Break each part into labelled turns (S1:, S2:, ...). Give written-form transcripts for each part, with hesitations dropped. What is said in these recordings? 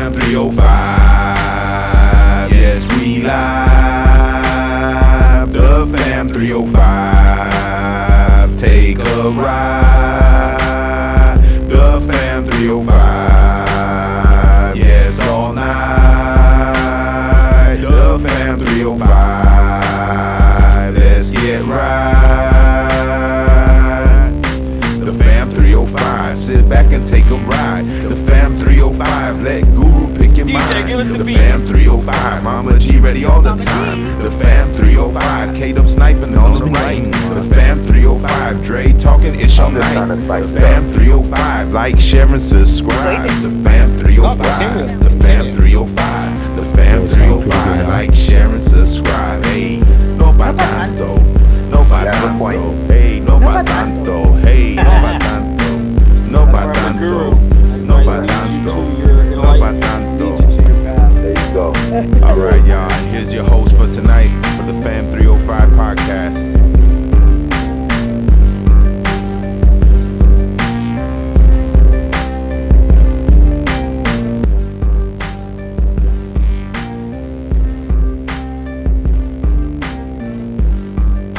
S1: fam 305. Yes, we live. The fam 305. Take a ride. The fam 305. Yes, all night. The fam 305. Let's get right. The fam 305. Sit back and take a ride. The fam 305. Let Guru pick your mind. The fam 305. Mama G ready all the time. The fam 305. K-Dub sniping on the right. The fam 305. Dre talking ish all night. The fam 305. Like, share, and subscribe. The fam 305. The fam 305. The fam 305. Like, share, and subscribe. Hey, no pa tanto. No pa tanto. Hey, no pa tanto. Hey, no pa tanto. No pa tanto. No pa tanto. No pa tanto.
S2: There you go.
S1: Alright, y'all. Here's your host for tonight for the Fam 305 podcast.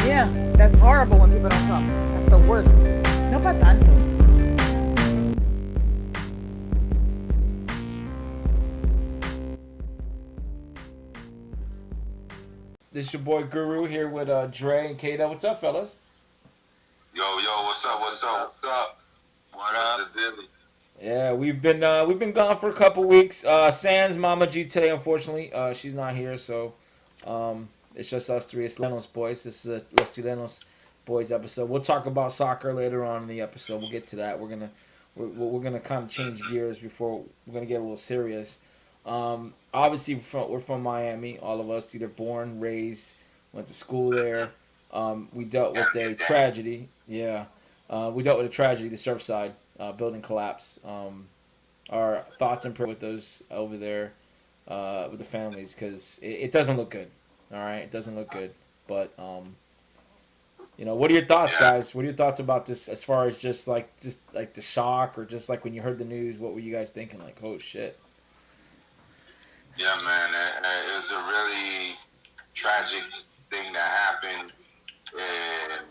S3: Yeah, that's horrible when people don't come. That's the worst. No pa tanto.
S4: This is your boy Guru here with Dre and Kata. What's up, fellas?
S5: Yo, what's up? What up?
S4: Yeah, we've been gone for a couple weeks. Sans Mama G today, unfortunately, she's not here, so it's just us three. It's Lenos boys. This is a Los Chilenos boys episode. We'll talk about soccer later on in the episode. We'll get to that. We're gonna kind of change gears before we're gonna get a little serious. Obviously, we're from Miami. All of us, either born, raised, went to school there. We dealt with a tragedy. Yeah, we dealt with a tragedy, the Surfside building collapse. Our thoughts and prayers with those over there, with the families, because it doesn't look good. All right, it doesn't look good. But what are your thoughts, guys? What are your thoughts about this? As far as just like the shock, or just like when you heard the news, what were you guys thinking? Like, oh shit.
S5: Yeah, man, it was a really tragic thing that happened, and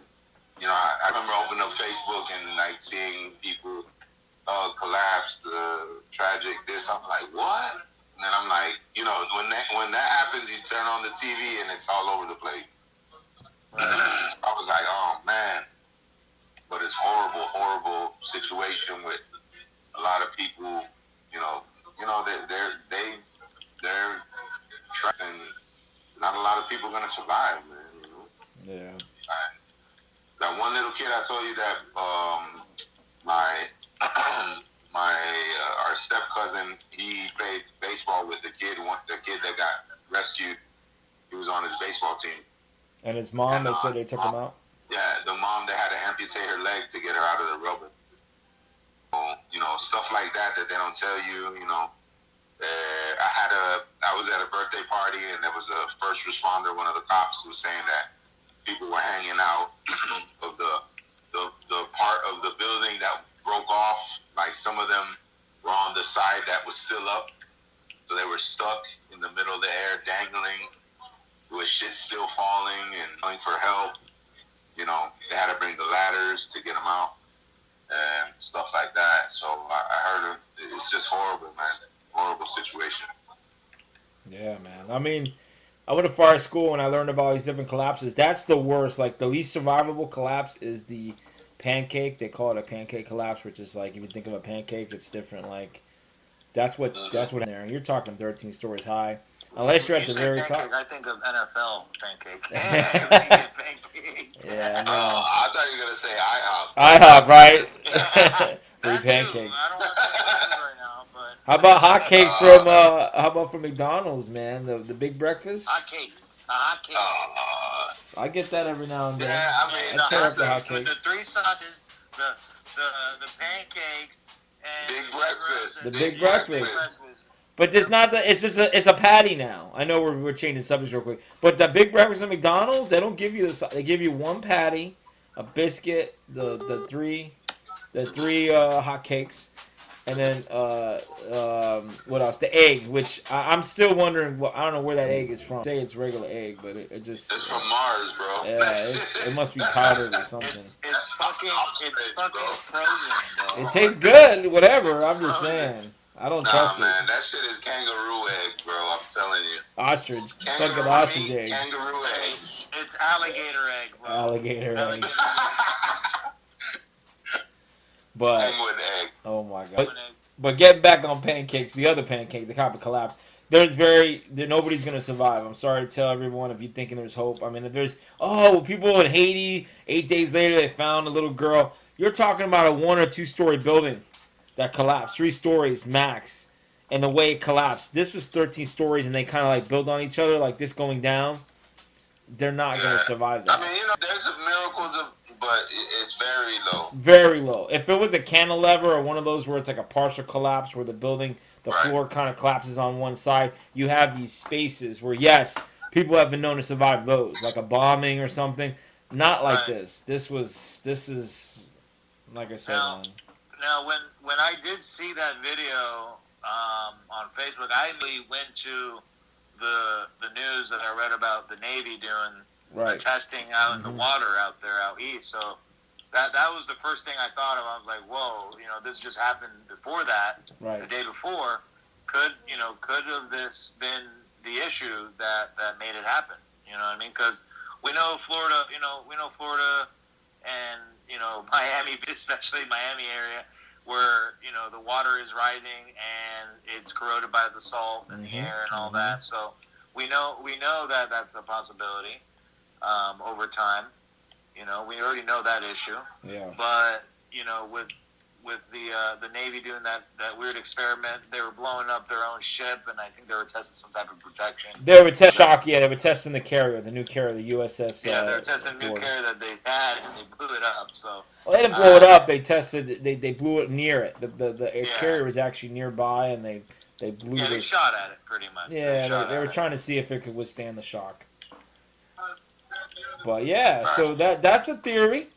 S5: I remember opening up Facebook and like seeing people collapse, tragic this. I was like, what? And then I'm like, when that happens, you turn on the TV and it's all over the place. I was like, oh man, but it's horrible situation with a lot of people. They're trapped, and not a lot of people are gonna survive, man.
S4: Yeah.
S5: That one little kid I told you that our step cousin, he played baseball with the kid that got rescued. He was on his baseball team.
S4: And his mom, they said they took him out.
S5: Yeah, the mom, they had to amputate her leg to get her out of the rubble. Stuff like that they don't tell you. I was at a birthday party, and there was a first responder, one of the cops, who was saying that people were hanging out of the part of the building that broke off. Like, some of them were on the side that was still up, so they were stuck in the middle of the air, dangling, with shit still falling and calling for help. They had to bring the ladders to get them out and stuff like that. So I heard it's just horrible, man. Horrible situation.
S4: Yeah, man. I mean, I went to fire school and I learned about all these different collapses. That's the worst. Like, the least survivable collapse is the pancake. They call it a pancake collapse, which is like, if you think of a pancake, it's different. Like, that's what in there. You're talking 13 stories high. Unless you're at the very top.
S2: I think of NFL pancake.
S4: Yeah, no.
S5: I thought you were gonna say IHOP.
S4: IHOP, right? Free
S2: That
S4: pancakes.
S2: too. I don't know right now, but
S4: How about from McDonald's, man? The big breakfast.
S2: hotcakes.
S4: I get that every now and then.
S5: Yeah, I mean,
S4: I tear up the hotcakes.
S2: the three sauces, the pancakes, and
S5: Big breakfast.
S4: The big breakfast. But it's not it's a patty now. I know we're changing subjects real quick, but the big breakfast at McDonald's, they don't give you this. They give you one patty, a biscuit, the three hot cakes, And then what else? The egg, which I'm still wondering. Well, I don't know where that egg is from. Say it's regular egg, but it just
S5: It's from Mars, bro.
S4: yeah, it must be powdered or something.
S2: It's fucking frozen, bro.
S4: It tastes good, whatever. I'm just saying. I don't trust
S5: man,
S4: it.
S5: that shit is kangaroo egg, bro. I'm telling you.
S4: Ostrich,
S5: Kangaroo
S4: fucking ostrich
S5: meat,
S4: egg,
S5: kangaroo eggs.
S2: It's alligator egg, bro.
S4: alligator egg. But
S5: Penguin egg.
S4: oh my god.
S2: Penguin egg.
S4: But getting back on pancakes, the other pancake, the copper collapse. Nobody's gonna survive. I'm sorry to tell everyone if you're thinking there's hope. I mean, if there's people in Haiti, 8 days later they found a little girl. You're talking about a 1 or 2 story building that collapsed, 3 stories max, and the way it collapsed. This was 13 stories, and they kind of like build on each other, like this going down. They're not gonna survive that.
S5: I mean, there's miracles but it's very low.
S4: Very low. If it was a cantilever or one of those where it's like a partial collapse, where the floor kind of collapses on one side, you have these spaces where, yes, people have been known to survive those, like a bombing or something. Not like this. This is, like I said,
S2: Now, when I did see that video on Facebook, I immediately went to the news that I read about the Navy doing the testing out in the water out there out east. So that was the first thing I thought of. I was like, whoa, this just happened before that, the day before. Could have this been the issue that made it happen? You know what I mean? Because we know Florida, and Miami, especially Miami area, where the water is rising and it's corroded by the salt and the air and all that. So we know that that's a possibility over time. We already know that issue.
S4: Yeah.
S2: But with the Navy doing that weird experiment, they were blowing up their own ship, and I think they were testing some type of protection.
S4: They were testing Socc. Yeah, they were testing the carrier, the new carrier, the USS.
S2: Yeah, they were testing the new carrier that they had, and they blew it up. So.
S4: Well, they didn't blow it up. They tested. They blew it near it. The carrier was actually nearby, and they blew.
S2: Yeah, they shot at it pretty much.
S4: Yeah, they were trying to see if it could withstand the shock. But yeah, so that's a theory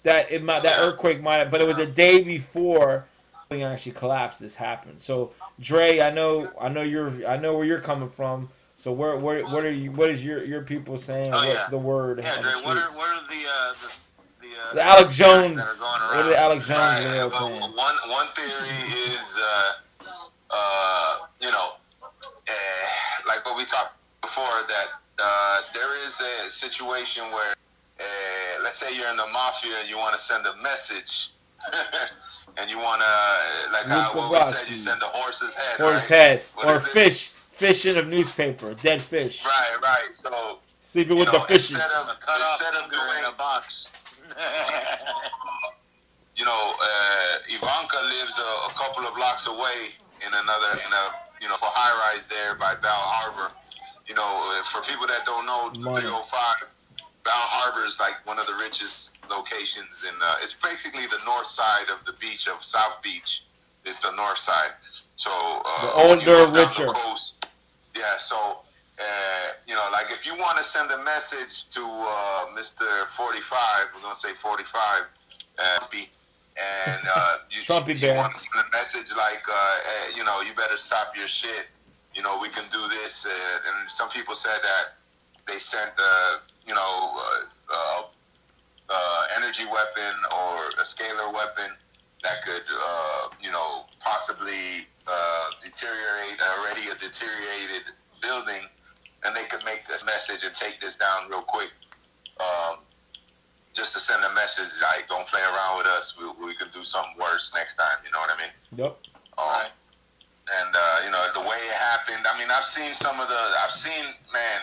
S4: that that earthquake might have, but it was a day before it actually collapsed. This happened. So Dre, I know where you're coming from. So what is your people saying? What's the word?
S2: Yeah, Dre, what are
S4: the Alex Jones?
S2: that are going around?
S4: What are the Alex Jones videos saying?
S5: One theory is like what we talked before, that there is a situation where let's say you're in the mafia and you want to send a message and you want to, like how we said, you send a horse's head.
S4: Head. Or fish in a newspaper, dead fish.
S5: Right. So
S4: sleeping with the fishes.
S2: Instead of doing a box.
S5: Ivanka lives a couple of blocks away in a for high rise there by Bal Harbor. For people that don't know, 305. Bal Harbor is like one of the richest locations it's basically the north side of the beach of South Beach. It's the north side. So
S4: the older, richer.
S5: The coast, yeah. So like if you want to send a message to Mr. 45, we're gonna say 45, and you want to send a message like you better stop your shit. We can do this, and some people said that they sent energy weapon or a scalar weapon that could, possibly deteriorate already a deteriorated building, and they could make this message and take this down real quick, just to send a message like, don't play around with us. We can do something worse next time. You know what I mean?
S4: Yep.
S5: And the way it happened. I mean, I've seen, man.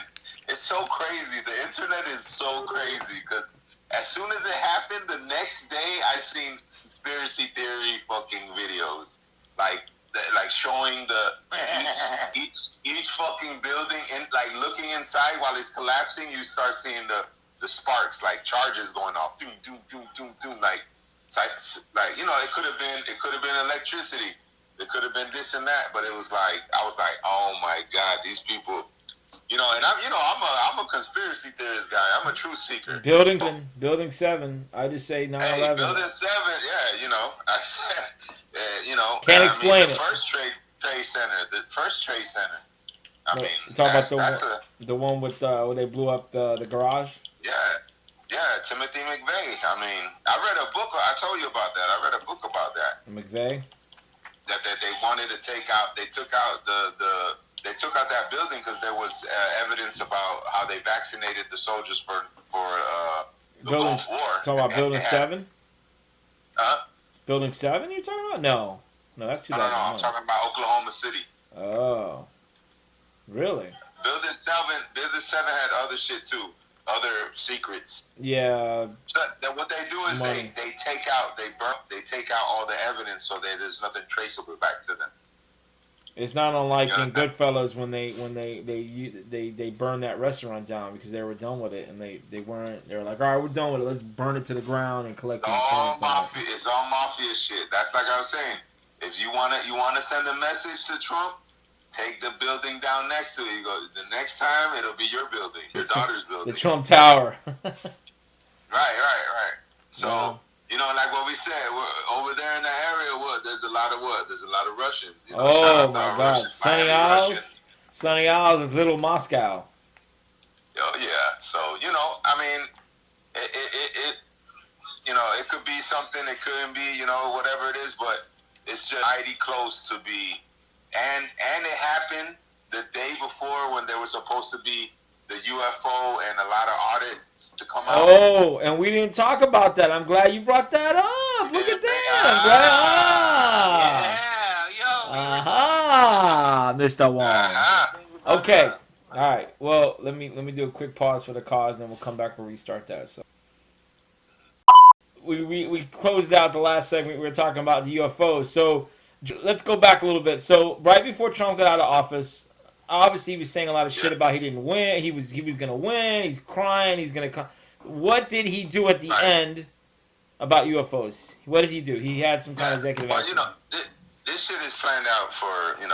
S5: It's so crazy. The internet is so crazy because as soon as it happened, the next day I seen conspiracy theory fucking videos, like showing each fucking building, and like looking inside while it's collapsing. You start seeing the sparks, like charges going off, doom doom doom doom doom, like it could have been electricity, it could have been this and that, but I was like, oh my god, these people. And I'm a conspiracy theorist guy. I'm a truth seeker. Building
S4: 7. I just say 9/11.
S5: Hey, Building 7, yeah.
S4: Can't explain
S5: the
S4: it.
S5: First Trade Center. The first Trade Center. I mean,
S4: talk about
S5: that's
S4: the one with where they blew up the garage.
S5: Yeah, Timothy McVeigh. I mean, I read a book. I told you about that. I read a book about that.
S4: McVeigh.
S5: That they wanted to take out. They took out they took out that building because there was evidence about how they vaccinated the soldiers for the
S4: building,
S5: Gulf War.
S4: Talking about Building 7?
S5: Huh?
S4: Building 7 you're talking about? No, that's 2001.
S5: No, I'm talking about Oklahoma City.
S4: Oh, really?
S5: Building 7 had other shit too. Other secrets.
S4: Yeah.
S5: So what they do is they take out all the evidence so that there's nothing traceable back to them.
S4: It's not unlike in Goodfellas when they burned that restaurant down because they were done with it and they were like, all right, we're done with it. Let's burn it to the ground and collect the
S5: insurance. It's all mafia shit. That's like I was saying. If you wanna send a message to Trump, take the building down next to it. You go, the next time it'll be your building, your daughter's building.
S4: The Trump Tower.
S5: Right. So, like what we said, we're over there in the area, there's a lot of Russians.
S4: Oh, my God. Sunny Isles is little Moscow.
S5: Oh, yeah. So, I mean, it could be something, it couldn't be, whatever it is, but it's just mighty close to be. And it happened the day before when there was supposed to be the UFO and a lot of audits to come out.
S4: Oh, and we didn't talk about that. I'm glad you brought that up. Look at that. Aha, Mr. Wong. Okay. All right. Well, let me do a quick pause for the cause, and then we'll come back and restart that. So we closed out the last segment. We were talking about the UFOs. So let's go back a little bit. So right before Trump got out of office, obviously he was saying a lot of shit about he didn't win. He was going to win. He's crying. He's going to come. What did he do at the end about UFOs? What did he do? He had some kind of executive action.
S5: This shit is planned out for, they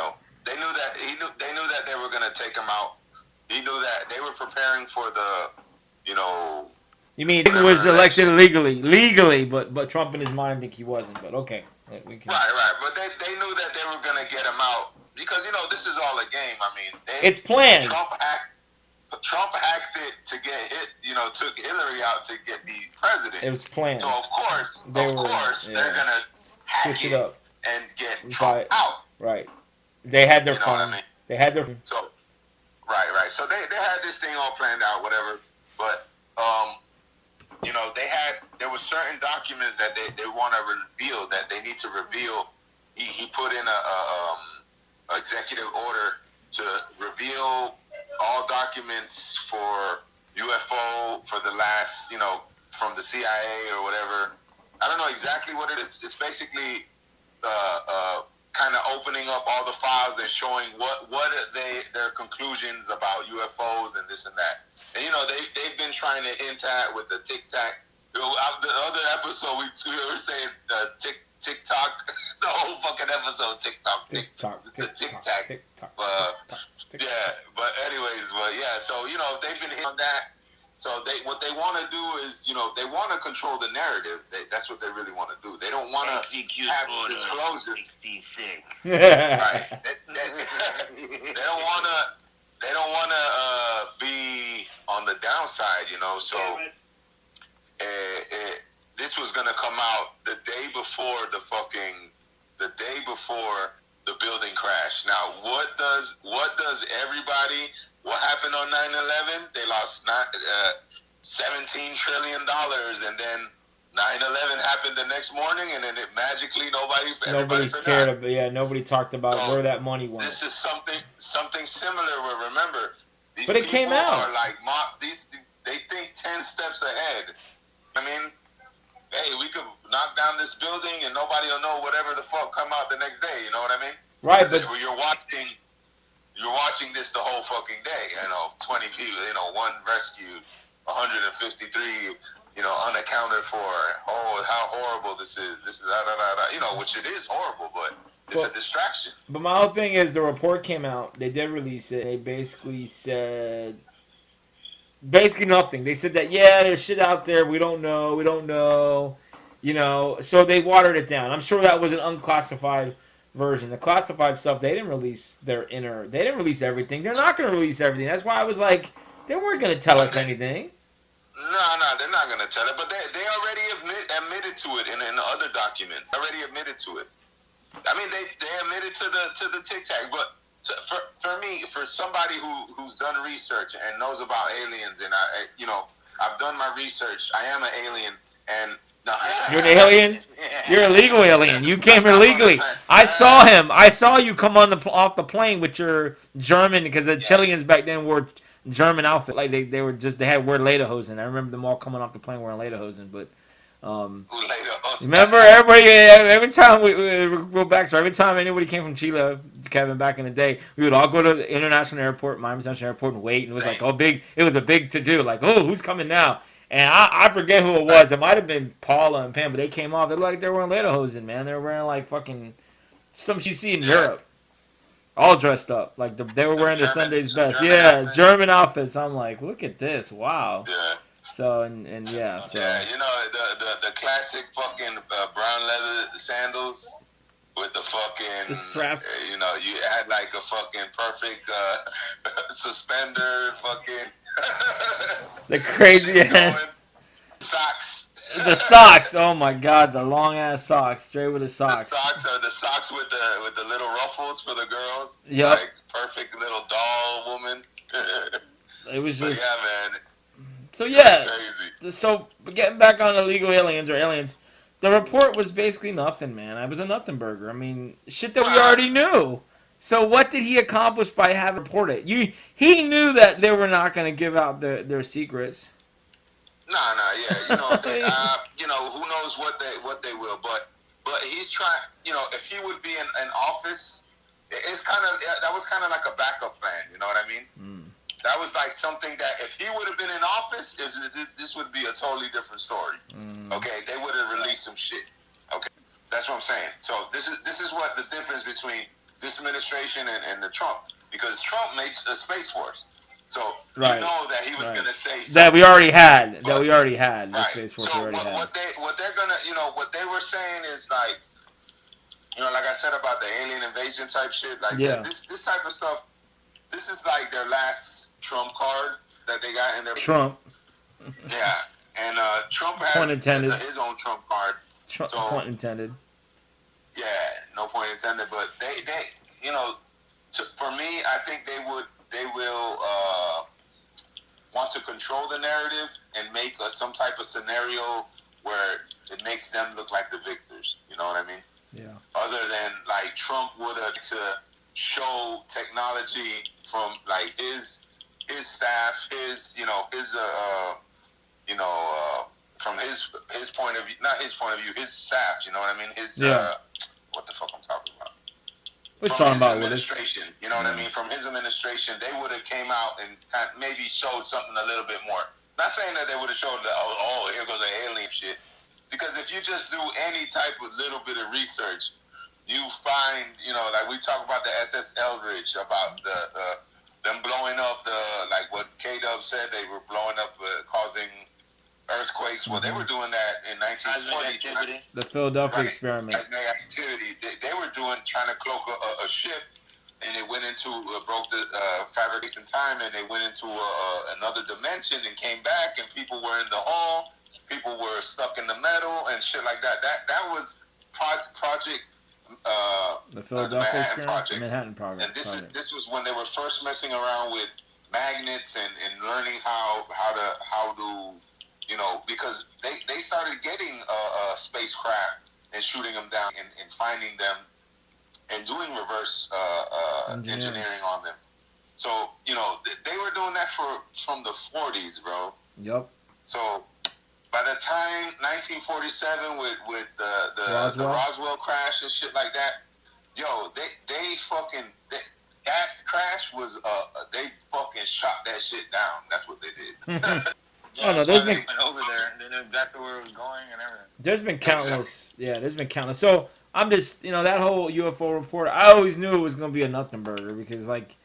S5: knew that they were going to take him out. He knew that they were preparing for the,
S4: You mean he was elected legally, but Trump in his mind think he wasn't. But okay, we can.
S5: Right. But they knew that they were gonna get him out because this is all a game. I mean,
S4: it's planned.
S5: Trump acted to get hit. Took Hillary out to get the president.
S4: It was planned.
S5: So of course they're gonna hack it up and get Trump out.
S4: Right. They had their fun.
S5: I mean?
S4: They had their.
S5: So right. So they had this thing all planned out, whatever. But there were certain documents that they want to reveal that they need to reveal. He put in a executive order to reveal all documents for UFO for the last, from the CIA or whatever. I don't know exactly what it is. It's basically kind of opening up all the files and showing what are their conclusions about UFOs and this and that. And they've been trying to hint at with the Tic Tac. The other episode we were saying TikTok, the whole fucking episode TikTok. Yeah, but anyways, so they've been hitting on that. So what they want to do is they want to control the narrative. That's what they really want to do. They don't want to have disclosure. 66. Right. They don't want to. They don't want to be on the downside, So this was gonna come out the day before the building crash. Now, what does everybody? What happened on 9/11? They lost $17 trillion, and then 9/11 happened the next morning, and then it magically nobody
S4: cared about. Yeah, nobody talked about where that money went.
S5: This is something similar. Where remember, these
S4: but it
S5: people
S4: came out.
S5: Are like they think 10 steps ahead. I mean, hey, we could knock down this building and nobody will know whatever the fuck come out the next day. You know what I mean?
S4: Right, but
S5: you're watching this the whole fucking day. 20 people. One rescued, 153. Unaccounted for. Oh, how horrible this is. This is which it is horrible, but it's a distraction.
S4: But my whole thing is the report came out. They did release it. They basically said nothing. They said that there's shit out there. We don't know. You know, so they watered it down. I'm sure that was an unclassified version. The classified stuff, they didn't release their inner. They didn't release everything. They're not going to release everything. That's why I was like, they weren't going to tell us anything.
S5: No, they're not going to tell it. But they already admitted to it in the other document. Already admitted to it. I mean, they admitted to the Tic Tac. But for me, for somebody who's done research and knows about aliens, and I've done my research. I am an alien, and no,
S4: you're an alien. You're a legal alien. You came here legally. I saw him. I saw you come off the plane with your German, because the Chileans back then wore German outfit, like they had wear lederhosen. I remember them all coming off the plane wearing lederhosen, but. Remember, every time we go back, so every time anybody came from Chile, Kevin, back in the day, we would all go to the international airport, Miami International Airport, and wait, and it was like, it was a big to do, like, oh, who's coming now? And I forget who it was. It might have been Paula and Pam, but they came off. They looked like they were wearing lederhosen, man. They were wearing like fucking something you see in Europe, all dressed up, like they were wearing the Sunday's best, German outfits. I'm like, look at this, wow. Yeah. So and yeah, so
S5: you know the classic fucking brown leather sandals with the fucking
S4: straps.
S5: You had like a fucking perfect suspender, fucking
S4: the crazy ass
S5: socks.
S4: The socks. Oh my god, the long ass socks, straight with the socks.
S5: The socks with the little ruffles for the girls.
S4: Yep.
S5: Like perfect little doll woman.
S4: It was just.
S5: But yeah, man.
S4: So yeah, so getting back on illegal aliens or aliens, the report was basically nothing, man. It was a nothing burger. I mean, shit that we already knew. So what did he accomplish by having reported? He knew that they were not going to give out their secrets.
S5: No, yeah, who knows what they will, but he's trying. If he would be in office, that was kind of like a backup plan. You know what I mean? Mm. That was like something that if he would have been in office, this would be a totally different story. Mm. Okay, they would have released some shit. Okay, that's what I'm saying. So this is what the difference between this administration and the Trump, because Trump made a Space Force. So you know that he was going to say something.
S4: That we already had. The Space Force already had.
S5: What they're gonna, what they were saying is like, like I said about the alien invasion type shit, like this type of stuff. This is like their last Trump card that they got in their
S4: Trump.
S5: Yeah, and Trump has his own Trump card.
S4: Point intended.
S5: Yeah, no point intended. But they for me, I think they will want to control the narrative and make some type of scenario where it makes them look like the victors. You know what I mean?
S4: Yeah.
S5: Other than like Trump would have to show technology from like his staff, from his point of view, not his point of view, his staff. You know what I mean? What the fuck I'm talking about?
S4: We're talking about
S5: administration. You know what I mean? From his administration, they would have came out and kind of maybe showed something a little bit more. Not saying that they would have showed that here goes the alien shit, because if you just do any type of little bit of research, you find, like we talk about the SS Eldridge, about them blowing up like what K-Dub said, they were blowing up, causing earthquakes. Well, they were doing that in 1920.
S4: The Philadelphia experiment.
S5: Seismic activity. They were trying to cloak a ship, and it went into, broke the fabrication time, and they went into another dimension and came back, and people were in the hall, people were stuck in the metal, and shit like that. That was Project...
S4: the Philadelphia experience, the Manhattan Project.
S5: And this was when they were first messing around with magnets and learning how to because they started getting a spacecraft and shooting them down and finding them and doing reverse engineering on them. So they were doing that from the 40s, bro.
S4: Yep.
S5: So by the time 1947 with the Roswell crash and shit like that, that crash was they fucking shot that shit down. That's what they did.
S4: There's been
S2: over there. They knew exactly where it was going and everything.
S4: There's been countless. Yeah, there's been countless. So I'm just that whole UFO report. I always knew it was gonna be a nothing burger because like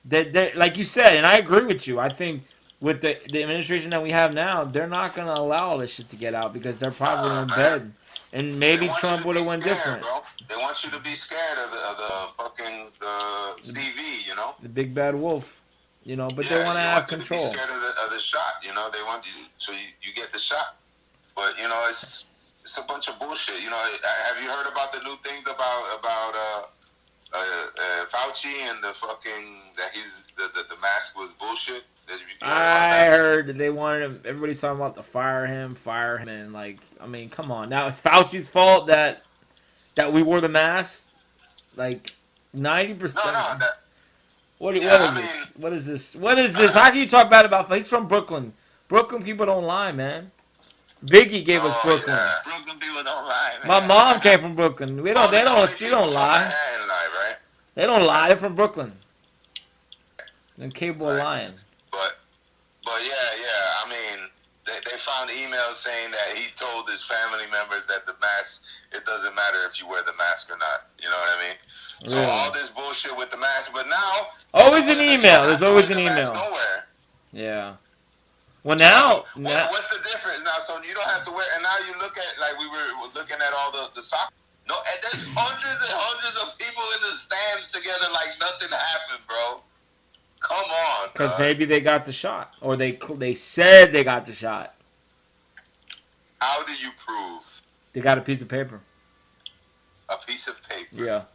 S4: you said, and I agree with you. I think with the administration that we have now, they're not going to allow all this shit to get out because they're probably in bed. And maybe Trump would have went
S5: scared,
S4: different.
S5: Bro. They want you to be scared of the fucking CV, you know?
S4: The big bad wolf. You know, but
S5: yeah,
S4: they want to have
S5: you
S4: control.
S5: to be scared of the shot, you know? They want you, so you get the shot. But, you know, it's a bunch of bullshit. You know, have you heard about the new things about Fauci and the fucking, that the mask was bullshit?
S4: I heard they wanted him. Everybody's talking about to fire him, and like, I mean, come on. Now it's Fauci's fault that we wore the mask. Like 90%.
S5: No.
S4: What is this? What is this? What is this? How can you talk bad about? He's from Brooklyn. Brooklyn people don't lie, man. Biggie gave us Brooklyn.
S2: Yeah. Brooklyn people don't lie, man.
S4: My mom came from Brooklyn. She don't lie.
S5: Right?
S4: They don't lie. They're from Brooklyn. They're capable of lying.
S5: But yeah. I mean, they found emails saying that he told his family members that the mask, it doesn't matter if you wear the mask or not. You know what I mean? So all this bullshit with the mask, but now
S4: always an email. There's always an email.
S5: Nowhere.
S4: Yeah. Well, now
S5: what's the difference now? So you don't have to wear. And now you look at, like we were looking at all the soccer. No, and there's hundreds and hundreds of people in the stands together like nothing happened, bro. Come on.
S4: Because maybe they got the shot, or they said they got the shot.
S5: How do you prove?
S4: They got a piece of paper.
S5: A piece of paper.
S4: Yeah.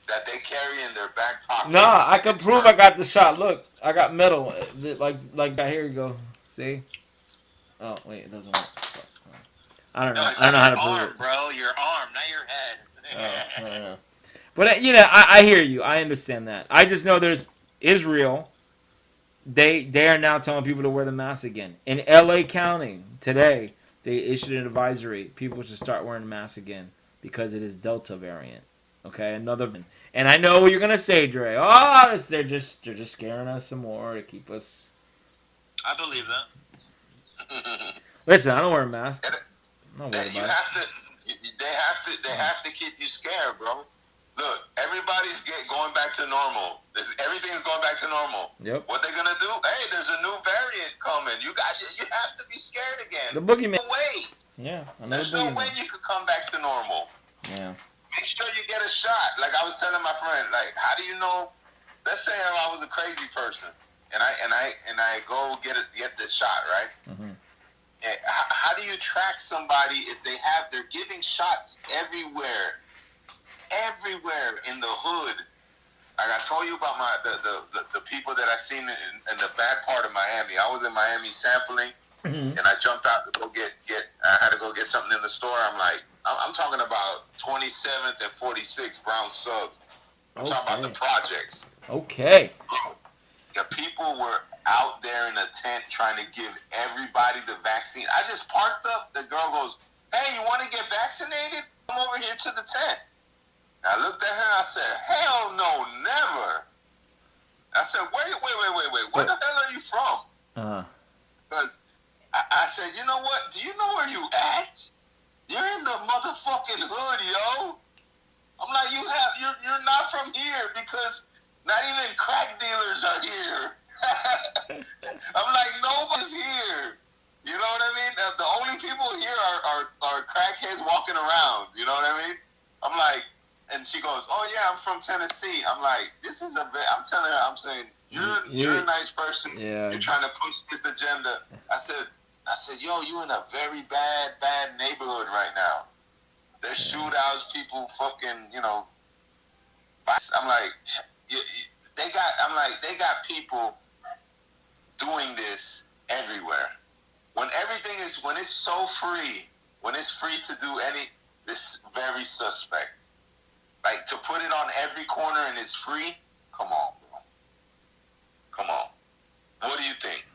S5: That they carry in their back pocket.
S4: No, I can prove I got the shot. Look, I got metal. Like here you go. See? Oh wait, it doesn't work. I don't know. I don't know how to prove it.
S2: Bro, your arm, not your head.
S4: I don't know. But I hear you. I understand that. I just know there's Israel. They are now telling people to wear the mask again. In L.A. County today, they issued an advisory. People should start wearing masks again because it is Delta variant. Okay, and I know what you're gonna say, Dre. Oh, they're just scaring us some more to keep us.
S2: I believe that.
S4: Listen, I don't wear a mask. I'm not worried about it.
S5: They have to keep you scared, bro. Look, everybody's going back to normal. Everything's going back to normal.
S4: Yep.
S5: What they gonna do? Hey, there's a new variant coming. You have to be scared again.
S4: The boogeyman.
S5: No way.
S4: Yeah,
S5: there's no way you could come back to normal.
S4: Yeah.
S5: Make sure you get a shot. Like I was telling my friend, like, how do you know? Let's say I was a crazy person, and I go get this shot, right? Mm-hmm. How do you track somebody if they're giving shots everywhere in the hood? Like I told you about the people that I seen in the bad part of Miami. I was in Miami sampling, and I jumped out to go get. I had to go get something in the store. I'm talking about 27th and 46 Brown Subs. I'm talking about the projects.
S4: Okay.
S5: The people were out there in a tent trying to give everybody the vaccine. I just parked up. The girl goes, "Hey, you want to get vaccinated? Come over here to the tent." I looked at her. I said, "Hell no, never." I said, "Wait. Where the hell are you from?" Because I said, "You know what? Do you know where you at? You're in the motherfucking hood, yo." I'm like, you're not from here because not even crack dealers are here. I'm like, nobody's here. You know what I mean? The only people here are crackheads walking around. You know what I mean? I'm like, and she goes, "Oh yeah, I'm from Tennessee." I'm like, I'm telling her, I'm saying, you're a nice person.
S4: Yeah.
S5: You're trying to push this agenda. I said, yo, you in a very bad neighborhood right now. There's shootouts, people fucking, I'm like, they got people doing this everywhere. When it's so free, when it's free to do it's very suspect. Like, to put it on every corner and it's free, come on, bro. Come on. What do you think?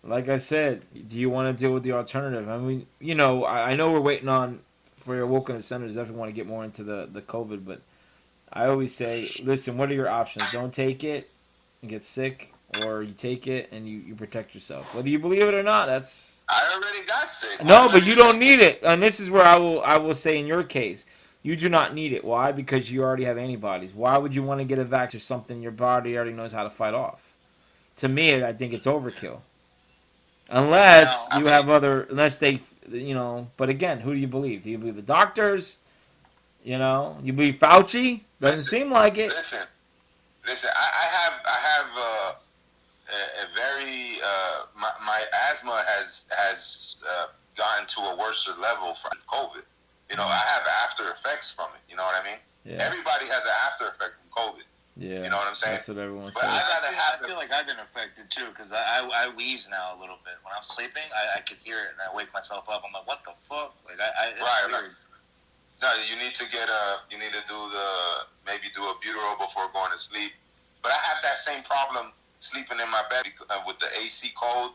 S4: Like I said, do you want to deal with the alternative? I mean, I know we're waiting for your woke in the centers. Definitely want to get more into the COVID, but I always say, listen, what are your options? Don't take it and get sick, or you take it and you protect yourself. Whether you believe it or not,
S5: I already got sick.
S4: No, but you don't need it. And this is where I will say in your case, you do not need it. Why? Because you already have antibodies. Why would you want to get a vaccine or something your body already knows how to fight off? To me, I think it's overkill. Unless they you know. But again, who do you believe? Do you believe the doctors? You know, you believe Fauci? Doesn't seem like it.
S5: Listen. I have a very my asthma has gotten to a worse level from COVID. You know, I have after effects from it. You know what I mean?
S4: Yeah.
S5: Everybody has an after effect from COVID.
S4: Yeah.
S5: You know what I'm saying?
S4: That's what everyone
S5: But
S4: says.
S2: I feel like I've been affected too because I wheeze now a little bit when I'm sleeping. I can hear it and I wake myself up. I'm like, what the fuck? Like it's weird.
S5: No, you need to maybe do a butyrol before going to sleep. But I have that same problem sleeping in my bed with the AC cold.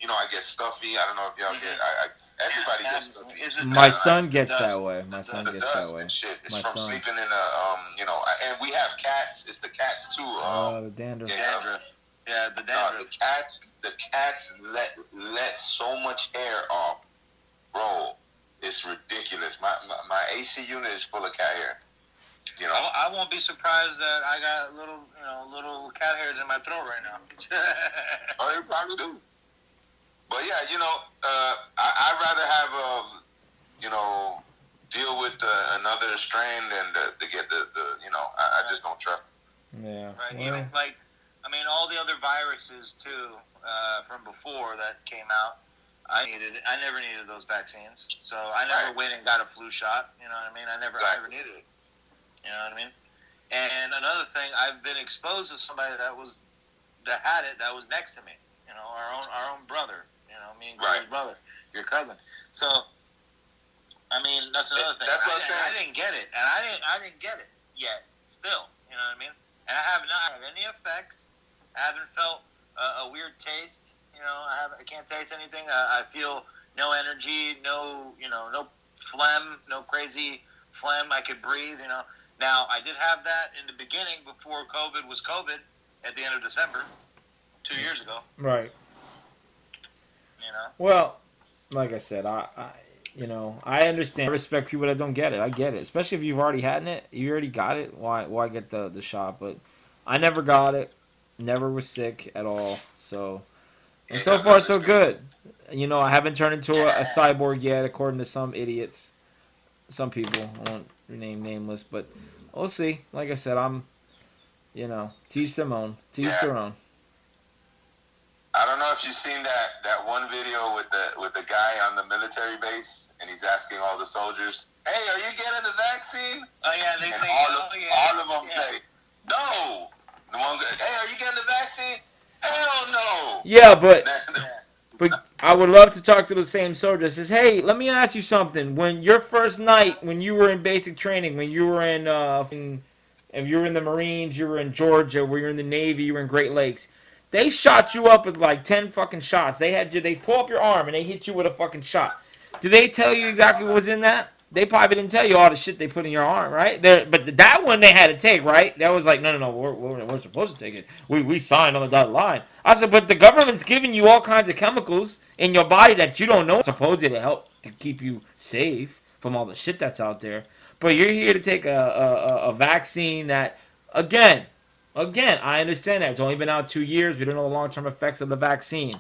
S5: You know, I get stuffy. I don't know if y'all get. Everybody gets stuffy.
S4: My son gets that way. My son
S5: the
S4: gets
S5: dust
S4: that way.
S5: and shit. It's
S4: My
S5: from
S4: son.
S5: sleeping in a you know. And we have cats. It's the cats too.
S4: The dandruff.
S2: Yeah, the dandruff.
S5: The cats let so much hair off, bro. It's ridiculous. My AC unit is full of cat hair. You know,
S2: I won't be surprised that I got little cat hairs in my throat right now.
S5: Oh, you probably do. But yeah, you know, I'd rather have deal with another strain than to get the you know. I just don't trust.
S4: Yeah.
S2: Right.
S4: Well,
S2: Even I mean, all the other viruses too from before that came out. I never needed those vaccines, so I never went and got a flu shot. You know what I mean? I never needed it. You know what I mean? And another thing, I've been exposed to somebody that had it that was next to me. You know, our own brother. You know, me and Gary's brother, your cousin. So, I mean, that's another thing.
S5: That's what I'm saying.
S2: I didn't get it, and I didn't get it yet. Still, you know what I mean? And I have not had any effects. I haven't felt a weird taste. You know, I can't taste anything. I feel no energy, no phlegm, no crazy phlegm. I could breathe. You know. Now I did have that in the beginning before COVID was COVID at the end of December, 2 years ago.
S4: Right.
S2: You know.
S4: Well, like I said, I understand. I respect people that don't get it. I get it, especially if you've already had it. You already got it. Why get the shot? But I never got it. Never was sick at all. So. And so far, so good. You know, I haven't turned into a cyborg yet, according to some idiots. Some people. I won't rename nameless, but we'll see. Like I said, teach their own. Teach their own.
S5: I don't know if you've seen that one video with the guy on the military base, and he's asking all the soldiers, "Hey, are you getting the vaccine?"
S2: Oh yeah, they say
S5: all of them say, "No." The one guy, "Hey, are you getting the vaccine?" Hell no.
S4: Yeah, but I would love to talk to the same soldier that says, "Hey, let me ask you something. When your first night, when you were in basic training, when you were if you were in the Marines, you were in Georgia, when you were in the Navy, you were in Great Lakes, they shot you up with like 10 fucking shots. They pull up your arm and they hit you with a fucking shot. Do they tell you exactly what was in that? They probably didn't tell you all the shit they put in your arm, right? But that one they had to take, right? That was like, no, we're supposed to take it. We signed on the dotted line. I said, but the government's giving you all kinds of chemicals in your body that you don't know, supposedly to help to keep you safe from all the shit that's out there. But you're here to take a vaccine that, again, I understand that. It's only been out 2 years. We don't know the long-term effects of the vaccine.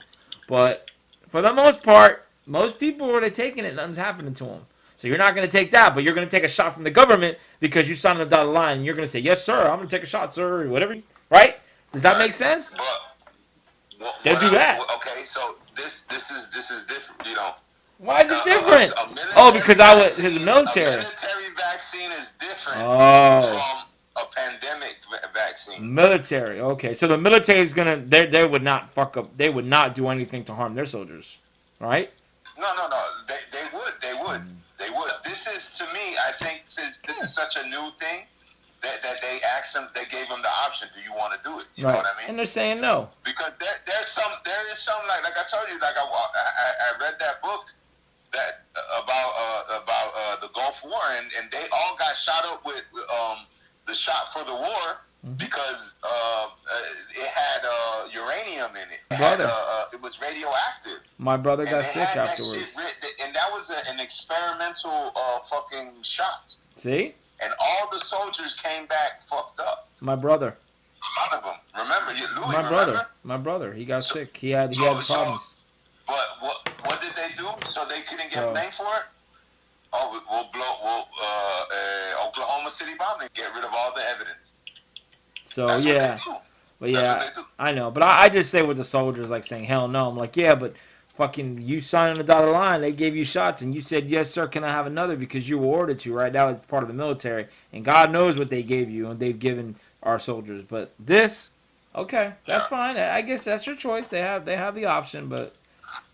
S4: But for the most part, most people who are taking it, nothing's happening to them. So you're not going to take that, but you're going to take a shot from the government because you signed on the dotted line, and you're going to say, "Yes, sir, I'm going to take a shot, sir," or whatever. Right? Does that make sense? They'll do that.
S5: Okay, so this is different, you know.
S4: Why is it different? Because the military.
S5: A military vaccine is different
S4: from
S5: a pandemic vaccine.
S4: Military, okay. So the military is gonna, they would not fuck up. They would not do anything to harm their soldiers, right?
S5: No. They would. They would. This is, to me, I think this is such a new thing that they asked them, they gave them the option. Do you want to do it? You know what I mean?
S4: And they're saying no.
S5: Because there is some like I told you, like I read that book that about the Gulf War, and they all got shot up with the shot for the war because it had uranium in it. It was radioactive.
S4: My brother got sick afterwards.
S5: And that was an experimental fucking shot.
S4: See?
S5: And all the soldiers came back fucked up.
S4: My brother.
S5: A lot of them. Remember, Louis,
S4: My brother. He got sick. He had problems.
S5: But what did they do? so they couldn't get blamed for it. Oh, we'll Oklahoma City bombing, get rid of all the evidence.
S4: So yeah, but yeah, I know. But I just say with the soldiers, like saying hell no. I'm like, yeah, but fucking you signed on the dotted line. They gave you shots, and you said yes, sir. Can I have another? Because you were ordered to. Right now, it's part of the military, and God knows what they gave you, and they've given our soldiers. But this, okay, that's fine. I guess that's your choice. They have the option, but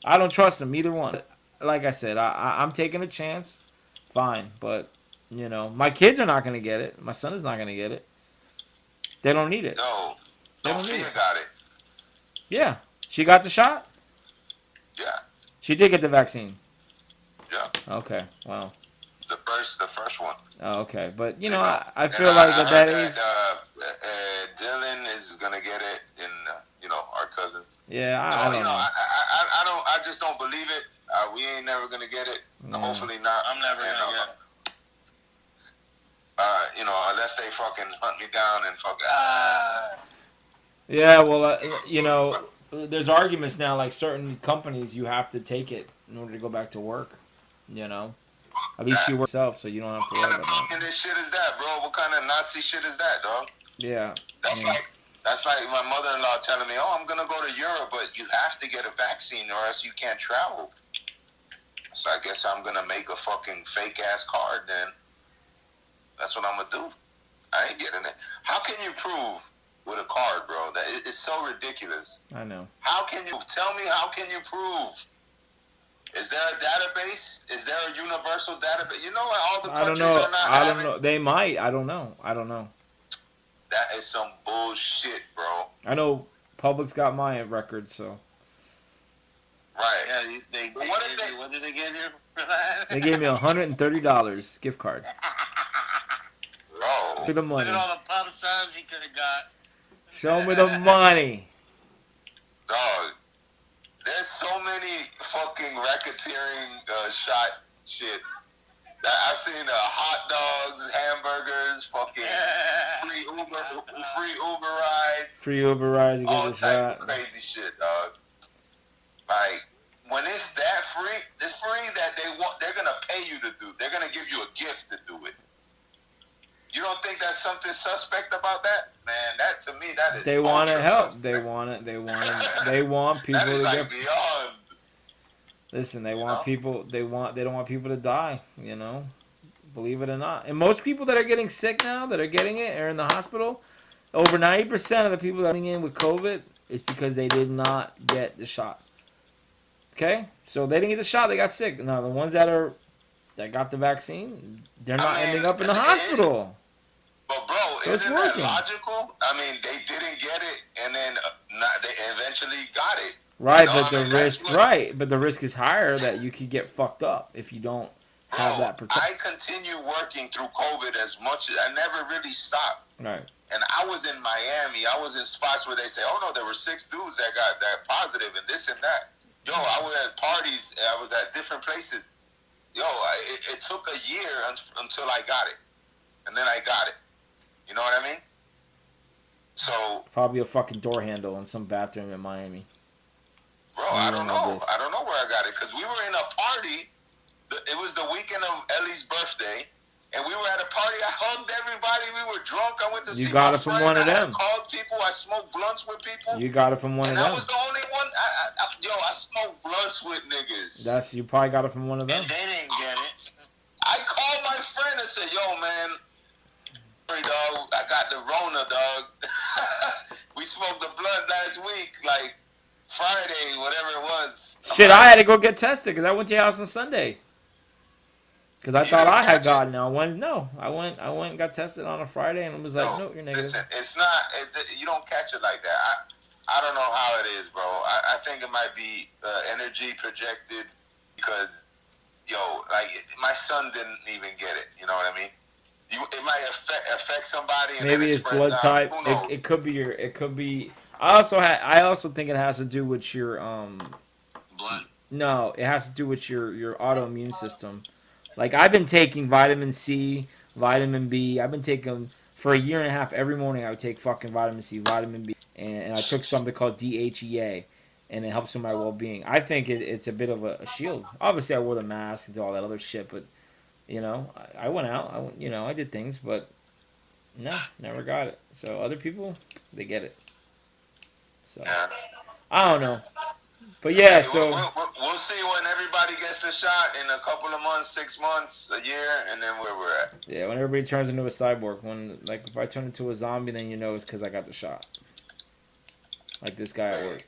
S4: I don't trust them either one. Like I said, I'm taking a chance. Fine, but you know, my kids are not going to get it. My son is not going to get it. They don't need it.
S5: No, Sophia
S4: it.
S5: got it.
S4: Yeah, she got the shot.
S5: Yeah.
S4: She did get the vaccine.
S5: Yeah.
S4: Okay. Wow.
S5: The first one.
S4: Oh, okay, but you know, I feel like at that age.
S5: Dylan is gonna get it, and our cousin.
S4: Yeah, I don't know.
S5: I just don't believe it. We ain't never gonna get it. Yeah. Hopefully not.
S2: I'm never gonna get it.
S5: Unless they fucking hunt me down and fucking.
S4: Yeah, well, there's arguments now. Like certain companies, you have to take it in order to go back to work. At least you work yourself, so you don't have to worry about that.
S5: What kind of shit is that, bro? What kind of Nazi shit is that, dog?
S4: Yeah.
S5: That's like my mother-in-law telling me, "Oh, I'm gonna go to Europe, but you have to get a vaccine or else you can't travel." So I guess I'm gonna make a fucking fake ass card then. That's what I'm gonna do. I ain't getting it. How can you prove with a card, bro? That it's so ridiculous.
S4: I know.
S5: How can you tell me? How can you prove? Is there a database? Is there a universal database? You know what? All the countries are not.
S4: I don't know. They might. I don't know.
S5: That is some bullshit, bro.
S4: I know Public's got my record, so.
S5: Right.
S2: Yeah, what did they give you for that?
S4: They gave me $130 gift card.
S5: Bro.
S4: For the money.
S2: Look at all the pub subs he could have got.
S4: Show me the money.
S5: Dog. There's so many fucking racketeering shot shits. I've seen hot dogs, hamburgers, fucking free Uber rides.
S4: Free Uber rides, you get a shot.
S5: Of crazy shit, dog. Like when it's that free, it's free that they're gonna pay you to do. They're gonna give you a gift to do it. You don't think there's something suspect about that? Man, that to me that is.
S4: They want to help.
S5: Suspect.
S4: They want it. They want people to
S5: like
S4: get.
S5: Beyond.
S4: Listen, they want people. They don't want people to die. Believe it or not. And most people that are getting sick now, that are getting it, are in the hospital. Over 90% of the people that are coming in with COVID is because they did not get the shot. Okay, so they didn't get the shot. They got sick. Now the ones that got the vaccine, they're not ending up in the hospital.
S5: But bro, isn't that logical? I mean, they didn't get it, and then they eventually got it.
S4: Right, but the risk is higher that you could get fucked up if you don't have that protection.
S5: I continue working through COVID as much as I never really stopped.
S4: Right.
S5: And I was in Miami. I was in spots where they say, "Oh no, there were 6 dudes that got that positive and this and that." Yo, I was at parties. I was at different places. Yo, it took a year until I got it, and then I got it. You know what I mean? So
S4: probably a fucking door handle in some bathroom in Miami.
S5: Bro, I don't know. I don't know where I got it because we were in a party. It was the weekend of Ellie's birthday, and we were at a party. I hugged everybody. We were drunk. I went to see my friend.
S4: You got it from one of them.
S5: I called people. I smoked blunts with people.
S4: You got it from one of them.
S5: And I was the only one. I smoked blunts with niggas.
S4: You probably got it from one of them.
S2: And they didn't get it.
S5: I called my friend and said, "Yo, man, sorry, dog. I got the Rona, dog. We smoked the blunt last week, like Friday, whatever it was."
S4: Shit, I had to go get tested because I went to your house on Sunday. Because I thought I had gotten it. No, I went and got tested on a Friday, and it was like, no, you're negative.
S5: Listen, it's not. You don't catch it like that. I don't know how it is, bro. I think it might be energy projected because, like my son didn't even get it. You know what I mean? It might affect somebody. And
S4: maybe it's blood type. It could be It could be. I also think it has to do with your
S2: blood.
S4: No, it has to do with your autoimmune system. Like I've been taking vitamin C, vitamin B. I've been taking for a year and a half every morning. I would take fucking vitamin C, vitamin B, and I took something called DHEA, and it helps with my well-being. I think it's a bit of a shield. Obviously, I wore the mask and did all that other shit, but I went out. I did things, but no, never got it. So other people, they get it. So
S5: Yeah.
S4: I don't know, but yeah.
S5: Hey,
S4: So
S5: we'll see when everybody gets the shot in a couple of months, 6 months, a year, and then where we're at.
S4: yeah, when everybody turns into a cyborg, if I turn into a zombie, then it's because I got the shot. Like this guy at work.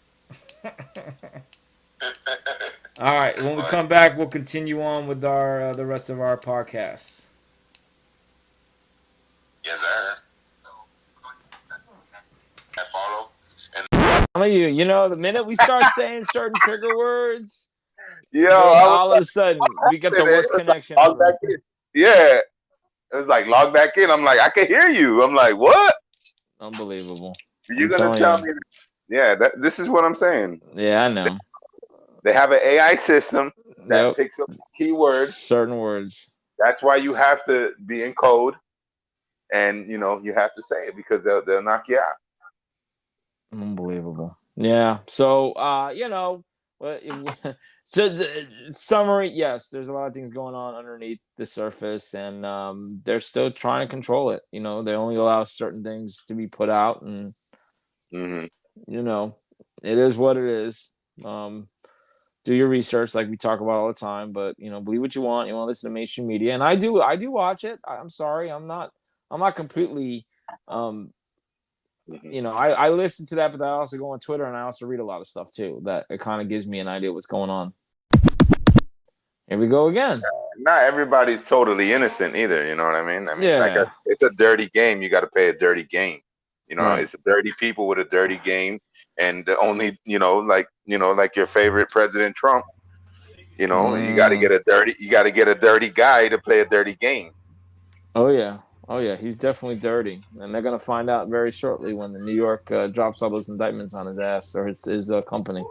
S4: All right. When we come back, we'll continue on with our the rest of our podcast.
S5: Yes, sir. I follow.
S4: Some of you, the minute we start saying certain trigger words,
S6: all
S4: of a sudden we get the worst connection
S6: log
S4: ever.
S6: back in. Yeah, it was like log back in. I'm like, I can hear you. I'm like, what?
S4: Unbelievable.
S6: You're gonna tell me? Yeah, this is what I'm saying.
S4: Yeah, I know.
S6: They have an AI system that picks up keywords,
S4: certain words.
S6: That's why you have to be in code, and you have to say it because they'll knock you out.
S4: Unbelievable. Yeah. So, so the summary, yes, there's a lot of things going on underneath the surface, and they're still trying to control it. They only allow certain things to be put out, and it is what it is. Do your research, like we talk about all the time, but believe what you want. You want to listen to mainstream media, and I do watch it. I'm sorry, I'm not completely. I listen to that, but I also go on Twitter and I also read a lot of stuff too. That it kind of gives me an idea what's going on. Here we go again.
S6: Not everybody's totally innocent either. You know what I mean? It's a dirty game. You got to play a dirty game. It's a dirty people with a dirty game, and the only like your favorite President Trump. You got to get a dirty guy to play a dirty game.
S4: Oh yeah, he's definitely dirty, and they're gonna find out very shortly when the New York drops all those indictments on his ass or his company.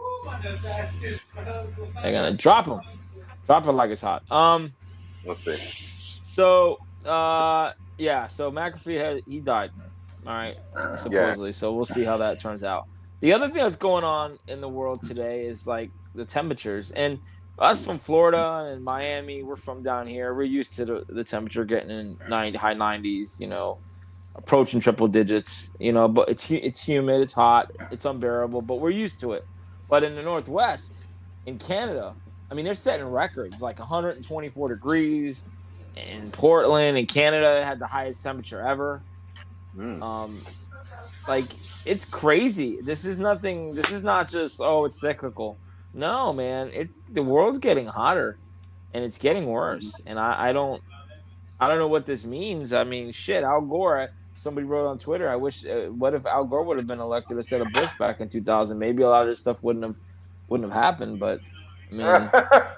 S4: They're gonna drop him like it's hot.
S6: Let's see.
S4: So so McAfee he died. All right, supposedly. So we'll see how that turns out. The other thing that's going on in the world today is like the temperatures. And us from Florida and Miami, we're from down here. We're used to the temperature getting in high 90s, approaching triple digits, but it's humid, it's hot, it's unbearable, but we're used to it. But in the Northwest, in Canada, I mean, they're setting records, like 124 degrees in Portland, and Canada had the highest temperature ever. Like, it's crazy. This is not just, it's cyclical. No, man, the world's getting hotter, and it's getting worse. And I don't know what this means. I mean, shit, Al Gore. Somebody wrote on Twitter, I wish. What if Al Gore would have been elected instead of Bush back in 2000? Maybe a lot of this stuff wouldn't have happened. But I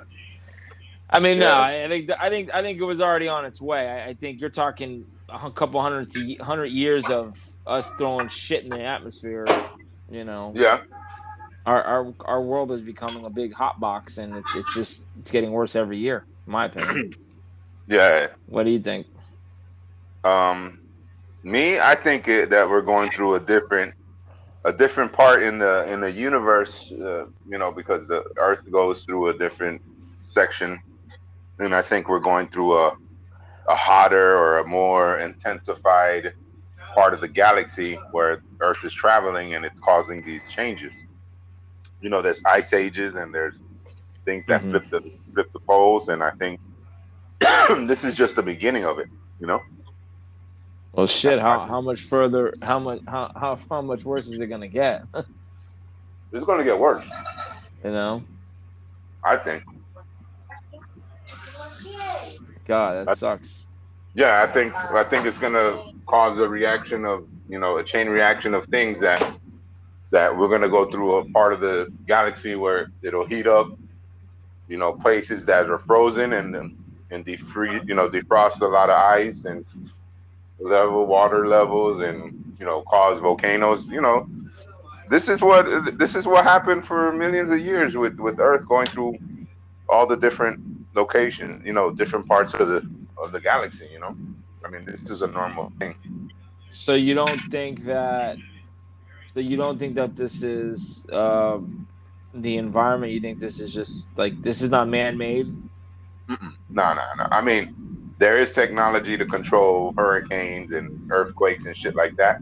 S4: mean, no. I think it was already on its way. I think you're talking a couple hundred years of us throwing shit in the atmosphere.
S6: Yeah.
S4: Our world is becoming a big hot box, and it's getting worse every year, in my opinion.
S6: Yeah.
S4: What do you think?
S6: Me, I think that we're going through a different part in the universe, because the Earth goes through a different section, and I think we're going through a hotter or a more intensified part of the galaxy where Earth is traveling, and it's causing these changes. There's ice ages, and there's things that flip the poles, and I think this is just the beginning of it.
S4: Well, shit. How much further? How much worse is it gonna get?
S6: It's gonna get worse. I think.
S4: God, that sucks.
S6: Yeah, I think it's gonna cause a reaction of a chain reaction of things that we're gonna go through a part of the galaxy where it'll heat up, places that are frozen and defrost a lot of ice and level water levels and cause volcanoes. This is what happened for millions of years with Earth going through all the different locations, different parts of the galaxy. I mean, this is a normal thing.
S4: So you don't think that this is the environment, you think this is just like this is not man-made?
S6: No. I mean, there is technology to control hurricanes and earthquakes and shit like that,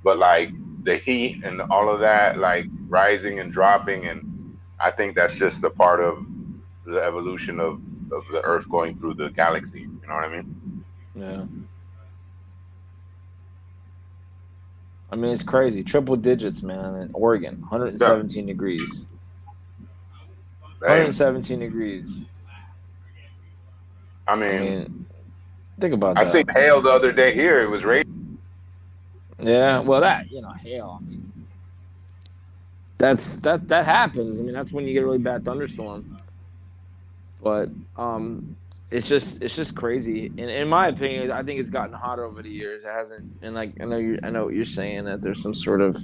S6: but like the heat and all of that, like rising and dropping, and I think that's just a part of the evolution of the Earth going through the galaxy. You know what I mean?
S4: Yeah. I mean, it's crazy. Triple digits, man, in Oregon,
S6: Yeah.
S4: 117 degrees.
S6: Hey,
S4: 117 degrees.
S6: I
S4: I
S6: mean,
S4: mean, think about
S6: I seen
S4: that.
S6: hail the other day here. It was raining.
S4: Yeah, well, that hail. I mean, that happens. I mean, that's when you get a really bad thunderstorm. But it's just crazy. In my opinion, I think it's gotten hotter over the years. It hasn't, and like I know what you're saying that there's some sort of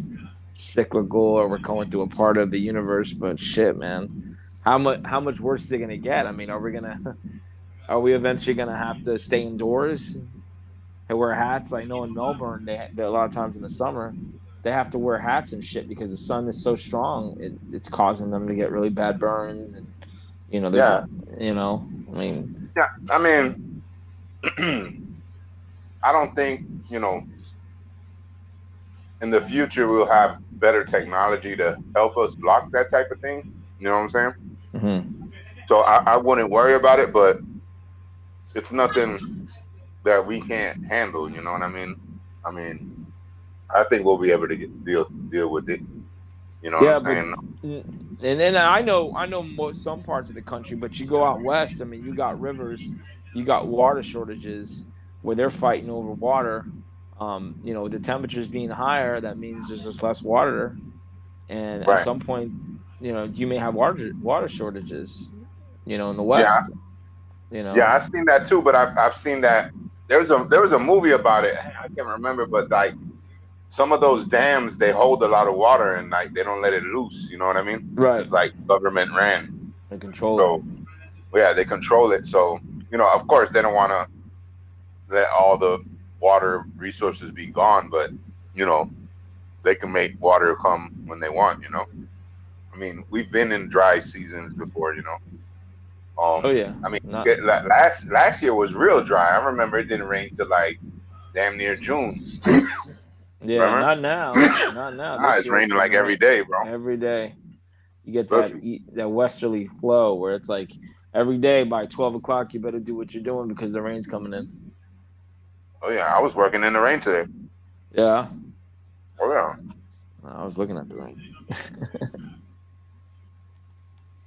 S4: cyclical or we're going through a part of the universe. But shit, man, how much worse is it gonna get? I mean, are we eventually gonna have to stay indoors and wear hats? I know in Melbourne, they a lot of times in the summer they have to wear hats and shit because the sun is so strong. It's causing them to get really bad burns and there's
S6: Yeah,
S4: I mean,
S6: yeah. I mean, I don't think in the future we'll have better technology to help us block that type of thing. You know what I'm saying?
S4: mm-hmm.
S6: So I wouldn't worry about it, but it's nothing that we can't handle. You know what I mean? I mean, I think we'll be able to deal with it. You know what I'm
S4: Yeah, but
S6: saying?
S4: and then I know some parts of the country, but you go out west. I mean, you got rivers, you got water shortages where they're fighting over water. The temperatures being higher, that means there's just less water, and at
S6: Right.
S4: some point, you may have water shortages. In the
S6: Yeah.
S4: west.
S6: Yeah. I've seen that too, but I've seen that there was a movie about it. I can't remember, but like some of those dams, they hold a lot of water and like they don't let it loose. You know what I mean?
S4: Right.
S6: It's like government ran.
S4: They control it.
S6: So yeah, they control it. So of course, they don't want to let all the water resources be gone, but they can make water come when they want. I mean, we've been in dry seasons before.
S4: Oh yeah.
S6: I mean,
S4: Not.
S6: last year was real dry. I remember it didn't rain till like damn near June.
S4: Yeah.
S6: Remember?
S4: Not now. Not now.
S6: Nah,
S4: This
S6: it's
S4: year it's
S6: raining
S4: been
S6: like every
S4: rain
S6: day, bro.
S4: every day. You get
S6: Especially,
S4: that westerly flow where it's like every day by 12 o'clock you better do what you're doing because the rain's coming in.
S6: oh yeah, I was working in the rain today.
S4: Yeah.
S6: Oh yeah,
S4: I was looking at the rain.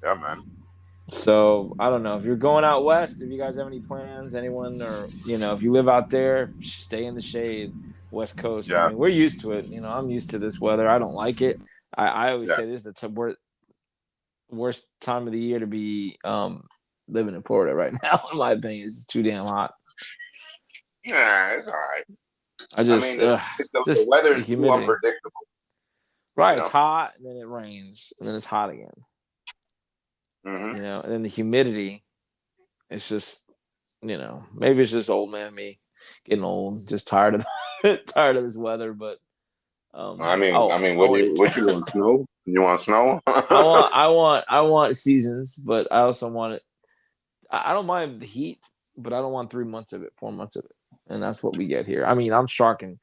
S6: yeah, man.
S4: So I don't know if you're going out west. If you guys have any plans, anyone, or if you live out there, stay in the shade. West Coast. I
S6: Yeah,
S4: mean, we're used to it. I'm used to this weather. I don't like it. I always
S6: yeah,
S4: say this is the worst time of the year to be living in Florida right now. In my opinion, it's too damn hot.
S6: yeah. It's all right.
S4: I
S6: I mean,
S4: just
S6: the
S4: just
S6: weather
S4: the
S6: is too
S4: humidity.
S6: unpredictable.
S4: Right,
S6: You
S4: it's
S6: know.
S4: hot and then it rains and then it's hot again.
S6: Hmm.
S4: And then the humidity. It's just maybe it's just old man me getting old, just tired of tired of this weather. But
S6: I mean,
S4: I want
S6: what you
S4: it.
S6: want? Snow? You want snow?
S4: I want seasons, but I also want it. I don't mind the heat, but I don't want 3 months of it, 4 months of it, and that's what we get here. I mean, I'm sharking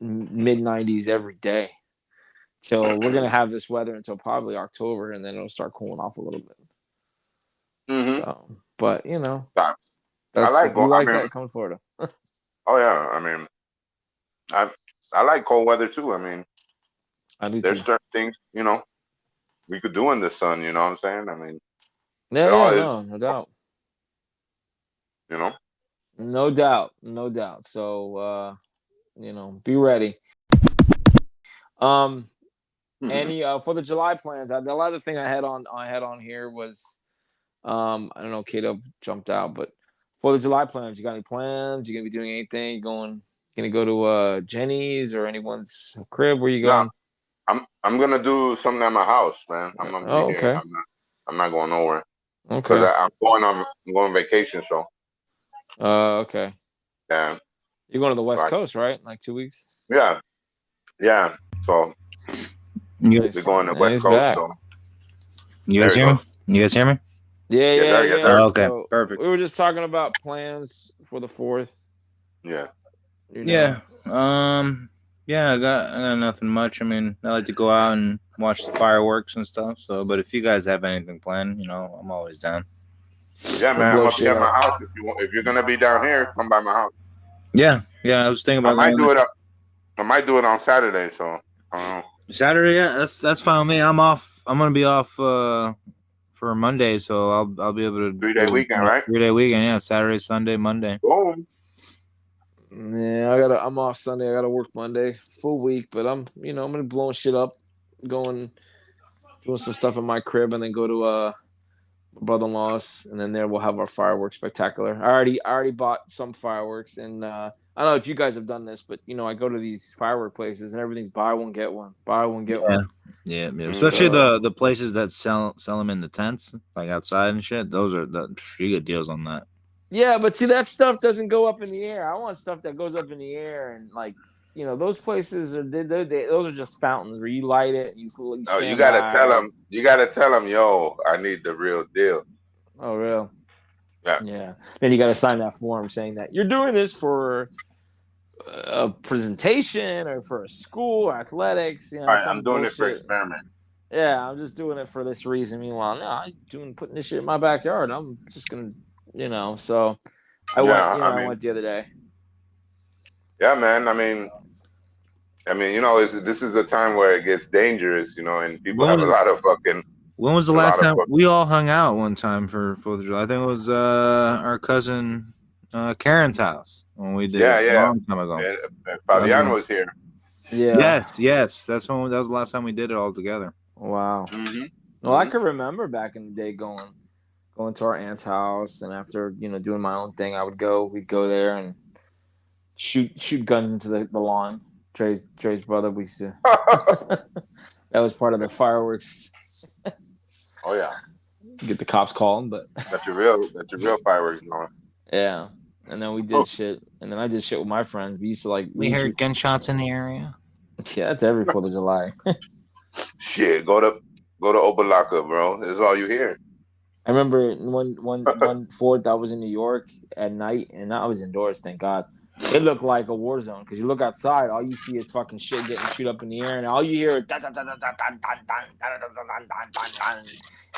S4: mid 90s every day. So we're gonna have this weather until probably October, and then it'll start cooling off a little bit.
S6: Hmm.
S4: So, but
S6: I
S4: that's
S6: like.
S4: if you
S6: I
S4: like
S6: mean,
S4: that, come to Florida.
S6: oh yeah. I mean, I like cold weather too. I mean,
S4: I do
S6: there's
S4: too.
S6: certain things we could do in the sun. You know what I'm saying? I mean,
S4: Yeah,
S6: it
S4: yeah,
S6: all is.
S4: no doubt.
S6: You know.
S4: No doubt, no doubt. So be ready. Um
S6: Hmm.
S4: any for the July plans, the other thing I had on here was I don't know, Kato jumped out, but for the July plans, you got any plans? You gonna be doing anything? Gonna go to Jenny's or anyone's crib? Where you
S6: No,
S4: going?
S6: I'm gonna do something at my house, man. I'm gonna be
S4: Oh,
S6: here.
S4: okay.
S6: I'm not going nowhere because
S4: Okay.
S6: I'm going on vacation. So
S4: Okay.
S6: yeah,
S4: You're going to the West
S6: right.
S4: Coast, right? Like 2 weeks?
S6: Yeah, yeah. So
S4: Nice.
S6: We're going to
S4: And
S6: West
S4: he's
S6: Coast,
S4: back.
S6: so
S7: You
S6: there
S7: guys
S6: you
S7: hear me?
S6: go.
S7: You guys hear me?
S4: Yeah,
S6: Yes,
S4: yeah,
S6: sir. Yes,
S4: yeah.
S6: sir.
S7: Oh, okay,
S4: So
S7: perfect.
S4: we were just talking about plans for the 4th.
S6: Yeah.
S4: You know.
S7: Yeah. Yeah, I got nothing much. I mean, I like to go out and watch the fireworks and stuff. So, but if you guys have anything planned, I'm always down.
S6: Yeah,
S4: We'll
S6: man. I'm
S4: blow
S6: gonna be
S4: shit
S6: at my
S4: up.
S6: house if you want. If you're gonna be down here, come by my house.
S7: Yeah, I was thinking
S6: I
S7: about
S6: might
S7: going
S6: do it. I might do it on Saturday. So
S7: Saturday. Yeah, that's fine with me. I'm off. I'm gonna be off for Monday, so I'll be able to
S6: 3-day
S7: do
S6: weekend, right?
S7: 3-day weekend. Yeah, Saturday, Sunday, Monday.
S6: Boom.
S4: Yeah, I'm off Sunday. I gotta work Monday, full week. But I'm gonna be blowing shit up, doing some stuff in my crib, and then go to my brother-in-law's, and then there we'll have our fireworks spectacular. I already bought some fireworks, and I don't know if you guys have done this, but I go to these firework places, and everything's buy one get one, buy one get one.
S7: Yeah.
S6: Mm.
S7: Especially the places that sell them in the tents, like outside and shit. Those are you get deals on that.
S4: Yeah, but see that stuff doesn't go up in the air. I want stuff that goes up in the air, and those places are those are just fountains where you light it and you
S6: Oh, you gotta tell them. You gotta tell them, yo, I need the real deal.
S4: Oh, real?
S6: Yeah.
S4: Yeah. Then you got to sign that form saying that you're doing this for a presentation or for a school or athletics.
S6: All right,
S4: some
S6: I'm doing it for
S4: bullshit.
S6: experiment.
S4: Yeah, I'm just doing it for this reason. Meanwhile, no, I'm putting this shit in my backyard. I'm just gonna, So I went the other day.
S6: Yeah, man. I mean, this is a time where it gets dangerous, and people have a lot of fucking.
S7: When was the last time we all hung out one time for 4th of July? I think it was our cousin Karen's house when we did it a long time ago.
S6: And Fabian was here.
S4: Yeah.
S7: Yes. That was the last time we did it all together.
S4: Wow.
S6: Mm-hmm.
S4: Well, I could remember back in the day going to our aunt's house, and after doing my own thing, we'd go there and shoot guns into the lawn. Trey's brother, we used to. That was part of the fireworks.
S6: Oh yeah.
S4: Get the cops calling, but
S6: that's your real fireworks going.
S4: Yeah. And then we did shit, and then I did shit with my friends. We used to
S7: we heard gunshots in the area.
S4: Yeah, that's every 4th of July.
S6: Shit, go to Opa-locka, bro. That's all you hear.
S4: I remember one 4th I was in New York at night, and I was indoors, thank God. It looked like a war zone because you look outside, all you see is fucking shit getting shoot up in the air, and all you hear is it's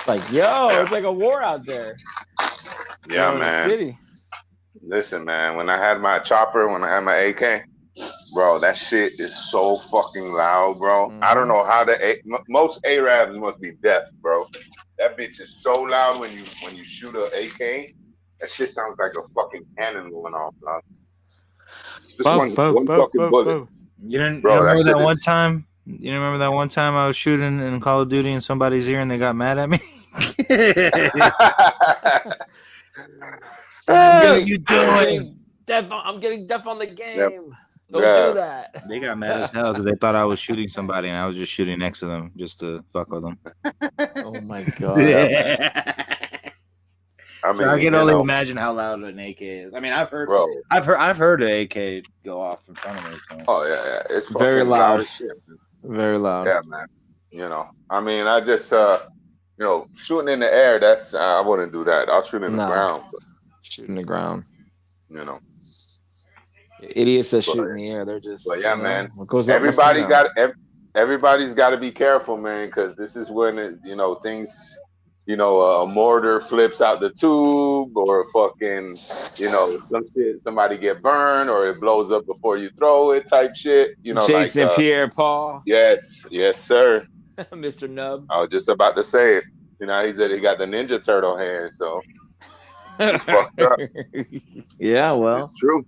S4: like, it's like a war out there.
S6: Yeah, man.
S4: City.
S6: Listen, man, when I had my chopper, when I had my AK, bro, that shit is so fucking loud, bro. Mm-hmm. I don't know how most Arabs must be deaf, bro. That bitch is so loud when you shoot an AK. That shit sounds like a fucking cannon going off, bro. Just one fucking bullet.
S7: You didn't remember that one time? You remember that one time I was shooting in Call of Duty in somebody's ear and they got mad at me?
S4: What are you doing? I'm getting deaf on the game. Yep. Don't do that.
S7: They got mad as hell because they thought I was shooting somebody and I was just shooting next to them just to fuck with them.
S4: Oh my god.
S7: I can only imagine how loud an AK is. I mean, I've heard an AK go off in front of me. So.
S6: Oh yeah, it's
S4: very loud.
S6: Shit,
S4: very loud.
S6: Yeah, man. I mean, I just shooting in the air. That's I wouldn't do that. I'll shoot in the ground.
S4: Shoot in the ground. Idiots that shoot in the air. They're just.
S6: But yeah, man. Everybody's got to be careful, man, because this is when things. A mortar flips out the tube, or fucking, somebody get burned, or it blows up before you throw it, type shit.
S4: Jason Pierre-Paul.
S6: Yes, sir.
S4: Mr. Nub.
S6: I was just about to say it. He said he got the Ninja Turtle hand, so. Fucked up.
S4: Yeah, well,
S6: it's true.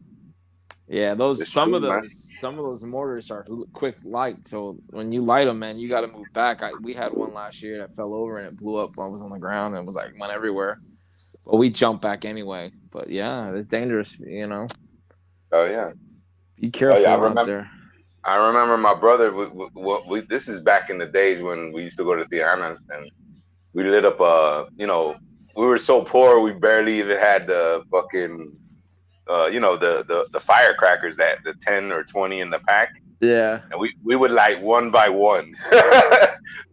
S4: Yeah, some of those mortars are quick light. So when you light them, man, you got to move back. We had one last year that fell over and it blew up while I was on the ground and it was went everywhere. But we jumped back anyway. But yeah, it's dangerous,
S6: Oh yeah.
S4: Be careful out there.
S6: I remember my brother. This is back in the days when we used to go to Tiana's and we lit up we were so poor we barely even had the fucking. The firecrackers that the 10 or 20 in the pack.
S4: Yeah.
S6: and we would light one by one.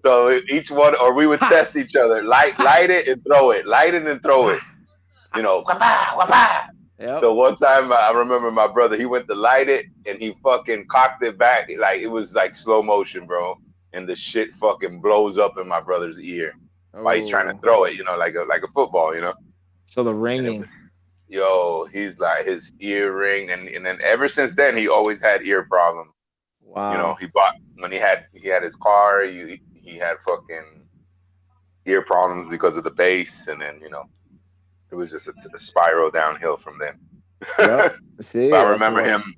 S6: So each one, or we would test each other. Light it and throw it. Light it and throw it. You know, wapa, wapa.
S4: Yep.
S6: So one time I remember my brother, he went to light it and he fucking cocked it back. Like it was like slow motion, bro. And the shit fucking blows up in my brother's ear while he's trying to throw it, you know, like a football, you know.
S4: So the ringing.
S6: He's like his ear ring, and then ever since then he always had ear problems.
S4: Wow.
S6: You know, he bought when he had his car, he had fucking ear problems because of the bass, and then it was just a spiral downhill from then.
S4: Yep. See,
S6: I remember him.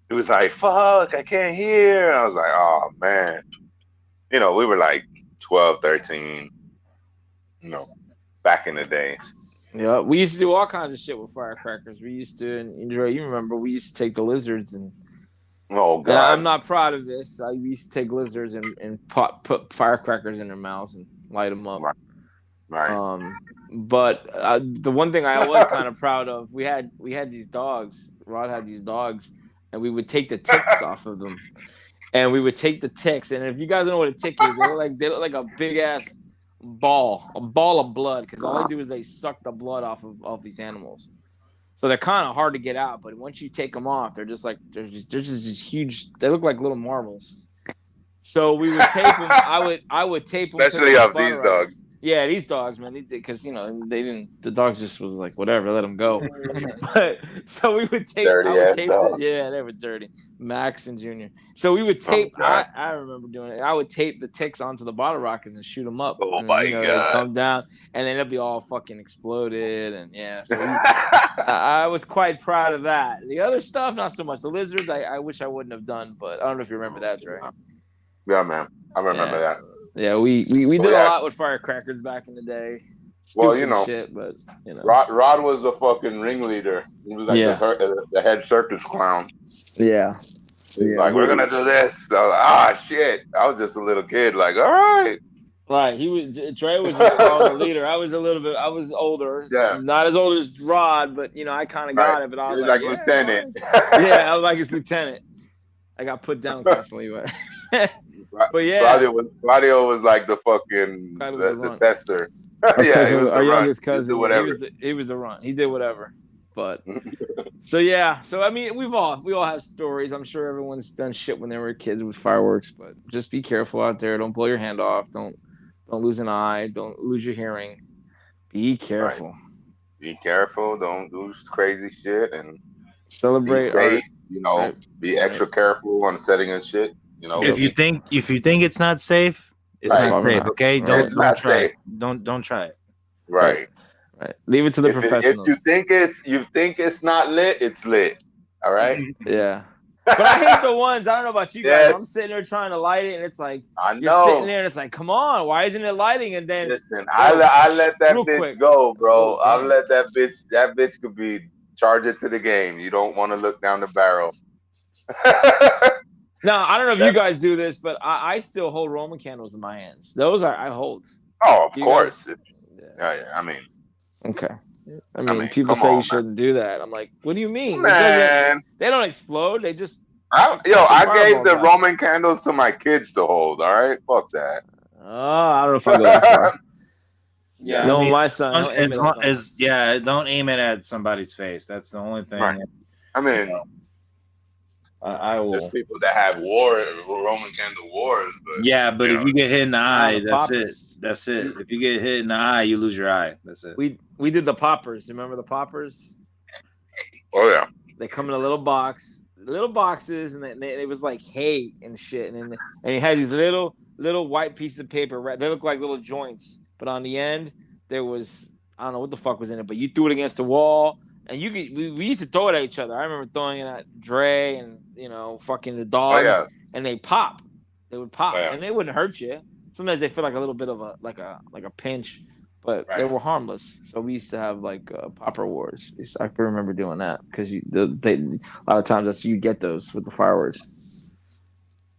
S6: He was like, "Fuck, I can't hear." I was like, "Oh man," we were like 12, 13. Back in the days.
S4: Yeah, we used to do all kinds of shit with firecrackers. We used to, and Dre, you remember, we used to take the lizards and.
S6: Oh God!
S4: And I'm not proud of this. I used to take lizards and put firecrackers in their mouths and light them up.
S6: Right.
S4: But the one thing I was kind of proud of, we had these dogs. Rod had these dogs, and we would take the ticks off of them, and we would take the ticks. And if you guys don't know what a tick is, they look like a big ass ball of blood, because all they do is they suck the blood off of these animals. So they're kind of hard to get out, but once you take them off, they're just huge. They look like little marbles. So we would tape them. I would tape them,
S6: especially of these dogs.
S4: Yeah, these dogs, man, because they didn't. The dog just was like, whatever, let them go. But so we would tape.
S6: Dirty ass dogs.
S4: Yeah, they were dirty. Max and Junior. So we would tape. I remember doing it. I would tape the ticks onto the bottle rockets and shoot them up.
S6: Oh
S4: and,
S6: my God!
S4: They'd come down, and then they'd be all fucking exploded, and yeah. So I was quite proud of that. The other stuff, not so much. The lizards, I wish I wouldn't have done, but I don't know if you remember that, Dre.
S6: Yeah, man, I remember that.
S4: Yeah, we did a lot with firecrackers back in the day. Stupid shit, but
S6: Rod was the fucking ringleader. He was like the head circus clown.
S4: Yeah.
S6: Like, we're gonna do this. So, shit! I was just a little kid. Like, all right.
S4: Right. Dre was just the leader. I was older.
S6: Yeah.
S4: Not as old as Rod, but I kind of got it. But I was
S6: like lieutenant.
S4: Yeah, I was like his lieutenant. I got put down constantly, but yeah.
S6: Claudio was like the fucking the tester. Yeah, he was
S4: our youngest cousin.
S6: He
S4: was the run. He did whatever. But so I mean, we all have stories. I'm sure everyone's done shit when they were kids with fireworks, but just be careful out there. Don't blow your hand off. Don't lose an eye. Don't lose your hearing. Be careful.
S6: Right. Be careful. Don't do crazy shit and
S4: celebrate.
S6: Be safe, be extra careful on setting and shit.
S7: If you think it's not safe, it's not safe. Okay, don't try it. Don't try it.
S6: Right.
S4: Leave it to the professionals.
S6: If you think it's not lit, it's lit. All right.
S4: Yeah. But I hate the ones. I don't know about you guys. Yes. I'm sitting there trying to light it, and it's like you're sitting there, and it's like, come on, why isn't it lighting? And then
S6: listen, I let that bitch go, bro. I'll let that bitch. That bitch could be charge it to the game. You don't want to look down the barrel.
S4: Now, I don't know if you guys do this, but I still hold Roman candles in my hands. Those I hold.
S6: Oh, of course. Yeah. I mean.
S4: Okay. I mean, people say you shouldn't do that. I'm like, what do you mean?
S6: Man.
S4: They don't explode. They just.
S6: I gave the Roman candles to my kids to hold. All right, fuck that.
S4: Oh, I don't know if I go that far.
S7: Yeah,
S4: no, my son.
S7: Don't aim it at somebody's face. That's the only thing.
S6: Right. I mean,
S7: I will.
S6: There's people that have Roman candle wars, but
S7: but if you get hit in the eye, that's it. That's it. If you get hit in the eye, you lose your eye. That's it.
S4: We did the poppers. Remember the poppers?
S6: Oh yeah.
S4: They come in a little boxes, and it was like hay and shit, and you had these little white pieces of paper. They look like little joints, but on the end there was, I don't know what the fuck was in it, but you threw it against the wall, and we used to throw it at each other. I remember throwing it at Dre and fucking the dogs, and they pop. They would pop, and they wouldn't hurt you. Sometimes they feel like a little bit of a pinch, but they were harmless. So we used to have like popper wars. I can remember doing that because a lot of times you get those with the fireworks.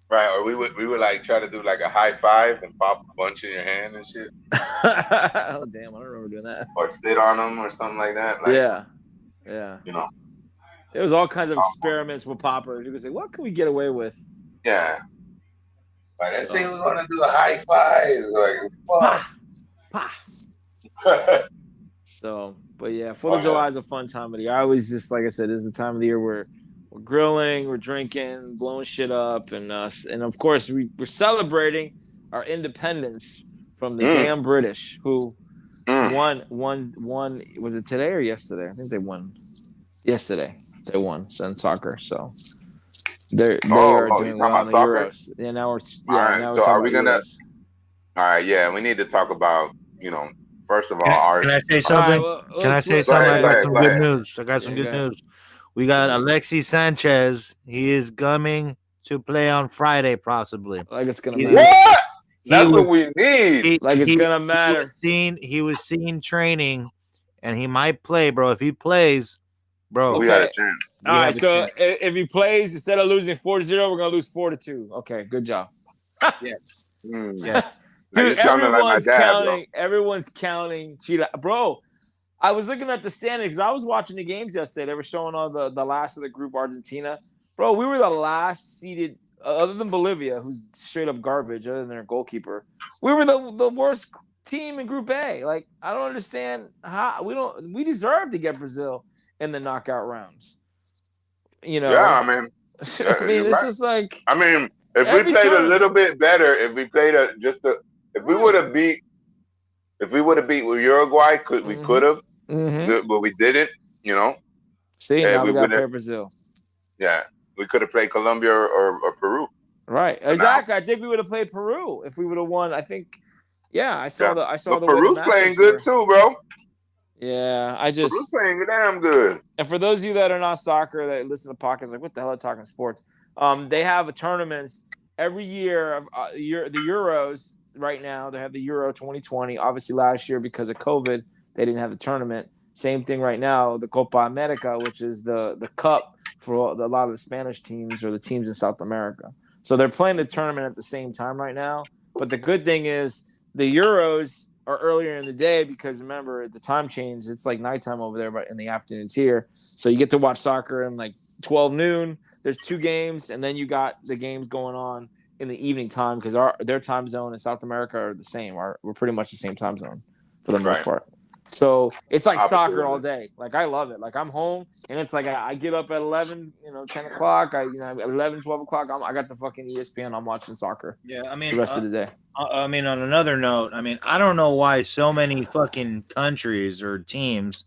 S6: Right, or we would like try to do like a high five and pop a bunch in your hand and shit.
S4: Oh damn, I don't remember doing that.
S6: Or sit on them or something like that.
S4: Yeah. There was all kinds of experiments with poppers. You could say, what can we get away with?
S6: Yeah. Like, let's say we're gonna do a high five. Like,
S4: Pa, pa. So, but yeah, 4th of July
S6: yeah.
S4: is a fun time of the year. I always just, like I said, this is the time of the year where we're grilling, we're drinking, blowing shit up, and of course we're celebrating our independence from the damn British who won. Was it today or yesterday? I think they won yesterday. They won Soccer, so they are doing well in the Euros. Yeah, now we're now we're
S6: so are
S4: talking
S6: we
S4: about
S6: gonna?
S4: Euros.
S6: All right, yeah, we need to talk about, first of all,
S7: Can I say something? Can I say something? I got some good news. I got some good news. We got Alexis Sanchez. He is coming to play on Friday, possibly.
S4: Like it's gonna matter.
S6: What? That's what we need.
S4: It's gonna matter.
S7: He was seen training, and he might play, bro. If he plays, bro,
S6: we got a chance.
S4: All right, so if he plays, instead of losing 4-0, we're gonna lose 4-2. Okay, good job.
S7: Yeah.
S4: Dude,
S6: everyone's
S4: counting. Everyone's counting. Bro, I was looking at the standings. I was watching the games yesterday. They were showing all the last of the group, Argentina. Bro, we were the last seeded, other than Bolivia, who's straight up garbage, other than their goalkeeper. We were the worst team in Group A. Like, I don't understand how we deserve to get Brazil in the knockout rounds.
S6: Yeah, I mean,
S4: it's just like.
S6: I mean, if we played a little bit better, if we played if we would have beat with Uruguay, we could have, but we didn't.
S4: See, now we got to play Brazil.
S6: Yeah, we could have played Colombia or Peru.
S4: Right, exactly. I think we would have played Peru if we would have won. I think. Yeah, I saw the.
S6: Peru's playing good too, bro.
S4: Yeah,
S6: Peru's playing damn good.
S4: And for those of you that are not soccer, that listen to podcasts, like, what the hell are talking sports? They have tournaments every year. The Euros right now, they have the Euro 2020. Obviously, last year because of COVID, they didn't have the tournament. Same thing right now, the Copa America, which is the cup for a lot of the Spanish teams or the teams in South America. So they're playing the tournament at the same time right now. But the good thing is the Euros are earlier in the day because, remember, the time change. It's like nighttime over there, but in the afternoons here. So you get to watch soccer in like 12 noon. There's 2 games, and then you got the games going on in the evening time because their time zone in South America are the same. We're pretty much the same time zone for the most part. So it's like soccer all day. Like, I love it. Like, I'm home, and it's like I get up at 11, 10 o'clock. At 11, 12 o'clock, I got the fucking ESPN. I'm watching soccer.
S7: Yeah, I mean,
S4: the rest of the day.
S7: I mean, on another note, I mean, I don't know why so many fucking countries or teams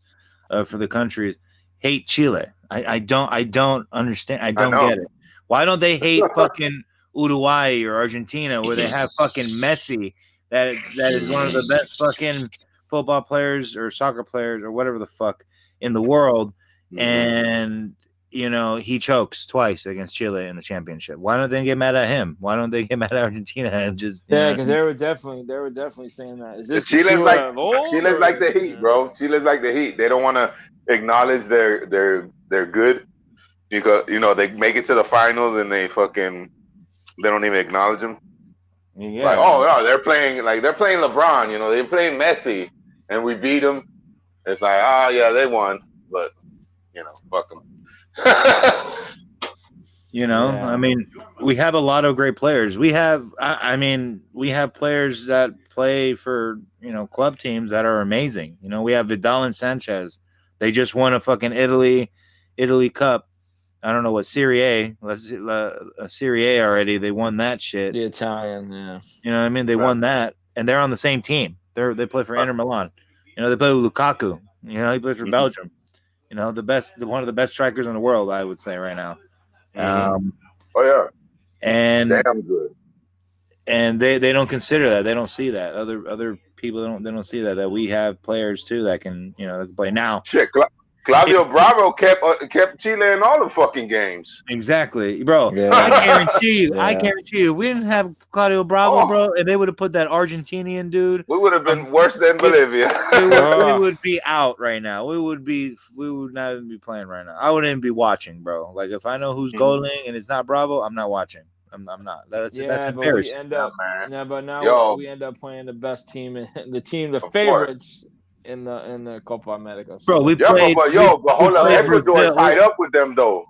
S7: for the countries hate Chile. I don't understand. I don't get it. Why don't they hate fucking Uruguay or Argentina where they have fucking Messi that is one of the best fucking football players or soccer players or whatever the fuck in the world, and he chokes twice against Chile in the championship. Why don't they get mad at him? Why don't they get mad at Argentina and just
S4: because they were definitely saying that. Is this
S6: Chile's like the Heat, bro? Chile's like the Heat. They don't want to acknowledge their good because they make it to the finals and they don't even acknowledge them.
S4: Yeah.
S6: Like, oh yeah, they're playing LeBron. They play Messi and we beat them. It's like, oh yeah, they won, but fuck them.
S7: I mean, we have a lot of great players. We have players that play for club teams that are amazing. We have Vidal and Sanchez. They just won a fucking Italy Cup. I don't know what Serie A. Serie A already. They won that shit.
S4: The Italian, yeah.
S7: You know what I mean? They won that, and they're on the same team. They play for Inter Milan. They play with Lukaku. He plays for Belgium. One of the best strikers in the world, I would say right now.
S6: Oh yeah,
S7: and
S6: damn good.
S7: And they don't consider that. They don't see that. Other people don't see that we have players too that can that can play now.
S6: Shit, Claudio Bravo kept Chile in all the fucking games.
S7: Exactly, bro.
S4: Yeah.
S7: I guarantee you, we didn't have Claudio Bravo, bro, and they would have put that Argentinian dude.
S6: We would have been worse than Bolivia.
S7: we would be out right now. We would not even be playing right now. I wouldn't even be watching, bro. Like, if I know who's goaling and it's not Bravo, I'm not watching. I'm not. That's embarrassing.
S4: But now we end up playing the best team, the favorites in the Copa America.
S7: Bro, we
S6: Yeah,
S7: played.
S6: but hold up,
S7: played
S6: Ecuador
S7: Brazil.
S6: tied up with them though.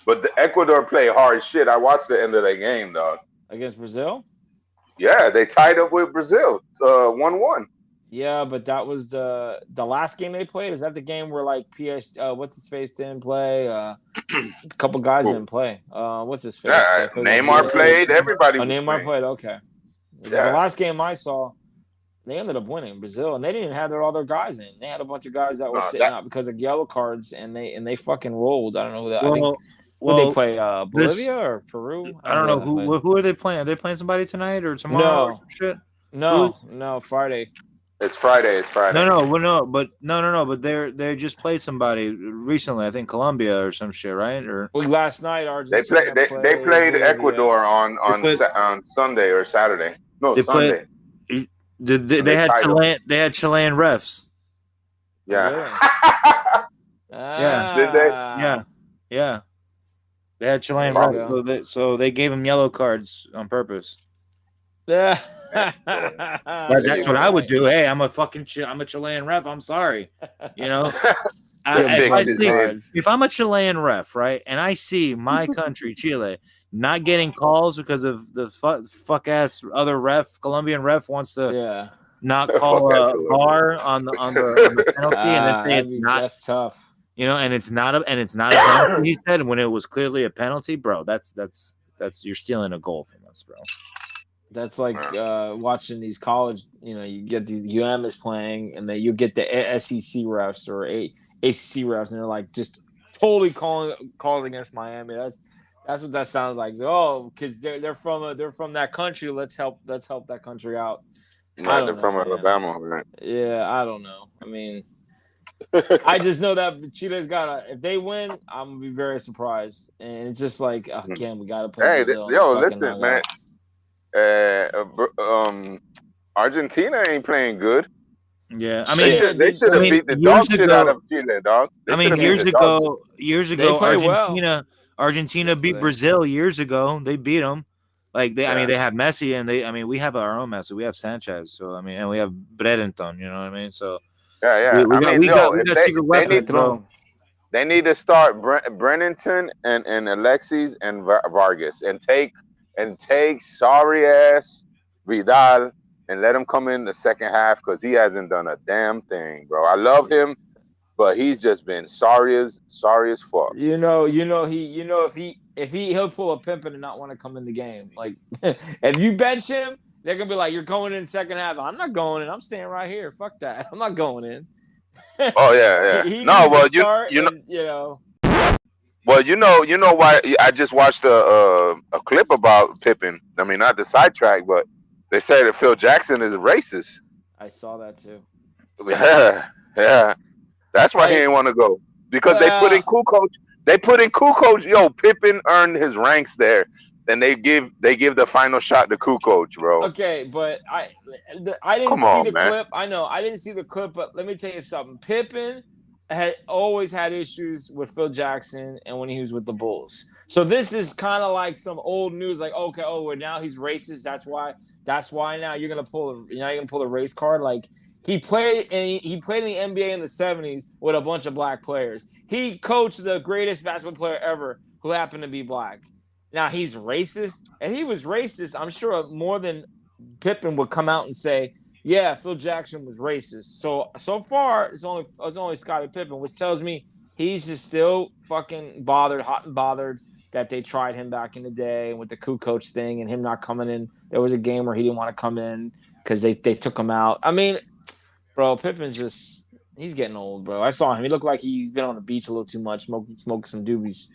S6: But the Ecuador play hard shit. I watched the end of that game, dog.
S4: Against Brazil?
S6: Yeah, they tied up with Brazil, 1-1.
S4: Yeah, but that was the last game they played. Is that the game where like what's his face didn't play? A couple guys didn't play. What's his face?
S6: Yeah, Neymar played. Everybody.
S4: Neymar played. Okay. Because the last game I saw, they ended up winning Brazil, and they didn't have all their guys in. They had a bunch of guys that were sitting out because of yellow cards, and they fucking rolled. I don't know who that. Well, they play Bolivia or Peru?
S7: I don't know who are they playing. Are they playing somebody tonight or tomorrow? Or some shit?
S4: No, Friday.
S6: It's Friday.
S7: No. But they just played somebody recently. I think Colombia or some shit, right? Or
S4: last night, Argentina.
S6: They played Bolivia. Ecuador on Sunday or Saturday. No, Sunday.
S7: They had Chilean refs.
S6: Yeah.
S7: Yeah.
S6: Did they?
S7: Yeah. They had Chilean refs, so they gave them yellow cards on purpose.
S4: Yeah.
S7: That's what I would do. Hey, I'm a Chilean ref. I'm sorry. You know, if I'm a Chilean ref, right, and I see my country, Chile, not getting calls because of the fuck ass other Colombian ref wants to not call a VAR on the penalty, and then say that's
S4: tough.
S7: You know, and it's not a penalty. He said when it was clearly a penalty, bro. That's you're stealing a goal from us, bro.
S4: That's like watching these college. You know, you get the UM is playing, and then you get the SEC refs or ACC refs, and they're like just totally calls against Miami. That's what that sounds like. So, because they're from that country. Let's help that country out.
S6: Right, they're from Alabama, right?
S4: Yeah, I don't know. I mean, I just know that Chile's if they win, I'm gonna be very surprised. And it's just like again, we gotta play Brazil.
S6: Listen, man. Argentina ain't playing good.
S7: Yeah, I mean,
S6: they should have beat the dog shit out of Chile, dog.
S7: Years ago, Argentina beat Brazil years ago. They beat them. Like they have Messi, and we have our own Messi. We have Sanchez, so and we have Brereton. You know what I mean? So we got secret weapons, bro.
S6: They need to start Brennington and Alexis and Vargas and take sorry ass Vidal and let him come in the second half because he hasn't done a damn thing, bro. I love him, but he's just been sorry as fuck.
S4: If he'll pull a Pimpin and not want to come in the game. Like if you bench him, they're gonna be like, "You're going in second half." I'm not going in. I'm staying right here. Fuck that. I'm not going in.
S6: Oh yeah. Well, you know why I just watched a clip about Pippen. I mean, not the sidetrack, but they say that Phil Jackson is a racist.
S4: I saw that too.
S6: Yeah. That's why he didn't want to go because they put in Kukoc. Yo, Pippen earned his ranks there. Then they give the final shot to Kukoc, bro.
S4: Okay, but I didn't see the clip. I know I didn't see the clip, but let me tell you something. Pippen had always had issues with Phil Jackson and when he was with the Bulls. So this is kind of like some old news, like now he's racist. That's why now you're gonna pull the race card. Like he played in the NBA in the 70s with a bunch of black players. He coached the greatest basketball player ever who happened to be black. Now he's racist, and he was racist. I'm sure more than Pippen would come out and say, "Yeah, Phil Jackson was racist." So far, it's only Scottie Pippen, which tells me he's just still fucking hot and bothered that they tried him back in the day with the Kukoc thing and him not coming in. There was a game where he didn't want to come in because they took him out. I mean, bro, Pippen's he's getting old, bro. I saw him. He looked like he's been on the beach a little too much, smoking some doobies.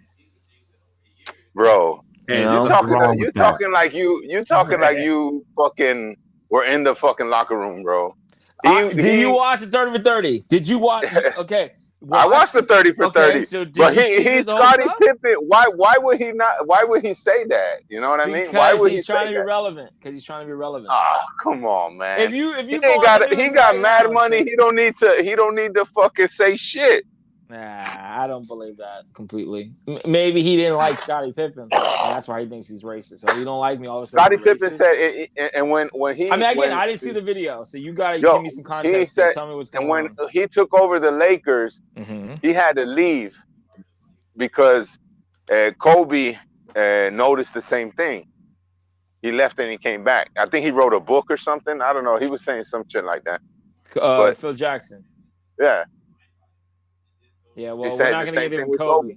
S6: Bro, you're talking like you fucking were in the fucking locker room, bro.
S4: Did you watch the 30 for 30? Did you watch? Okay.
S6: I watched the 30 for 30.
S4: So
S6: but he's Scottie Pippen. Why would he not? Why would he say that? You know what I mean? Why would
S4: he's trying to be relevant? Because he's trying to be relevant.
S6: Oh, come on, man.
S4: If you
S6: he got mad money. He don't need to fucking say shit.
S4: Nah, I don't believe that completely. Maybe he didn't like Scottie Pippen, and that's why he thinks he's racist. So you don't like me, all of a sudden.
S6: Scottie Pippen said, and when he,
S4: I mean, again,
S6: when,
S4: I didn't see the video, so you gotta
S6: yo,
S4: give me some
S6: he
S4: context.
S6: said,
S4: Tell me what's
S6: and
S4: going
S6: when
S4: on.
S6: he took over the Lakers, he had to leave because Kobe noticed the same thing. He left and he came back. I think he wrote a book or something. I don't know. He was saying some shit like that. But
S4: Phil Jackson.
S6: yeah.
S4: Yeah, well, we're not gonna give him Kobe.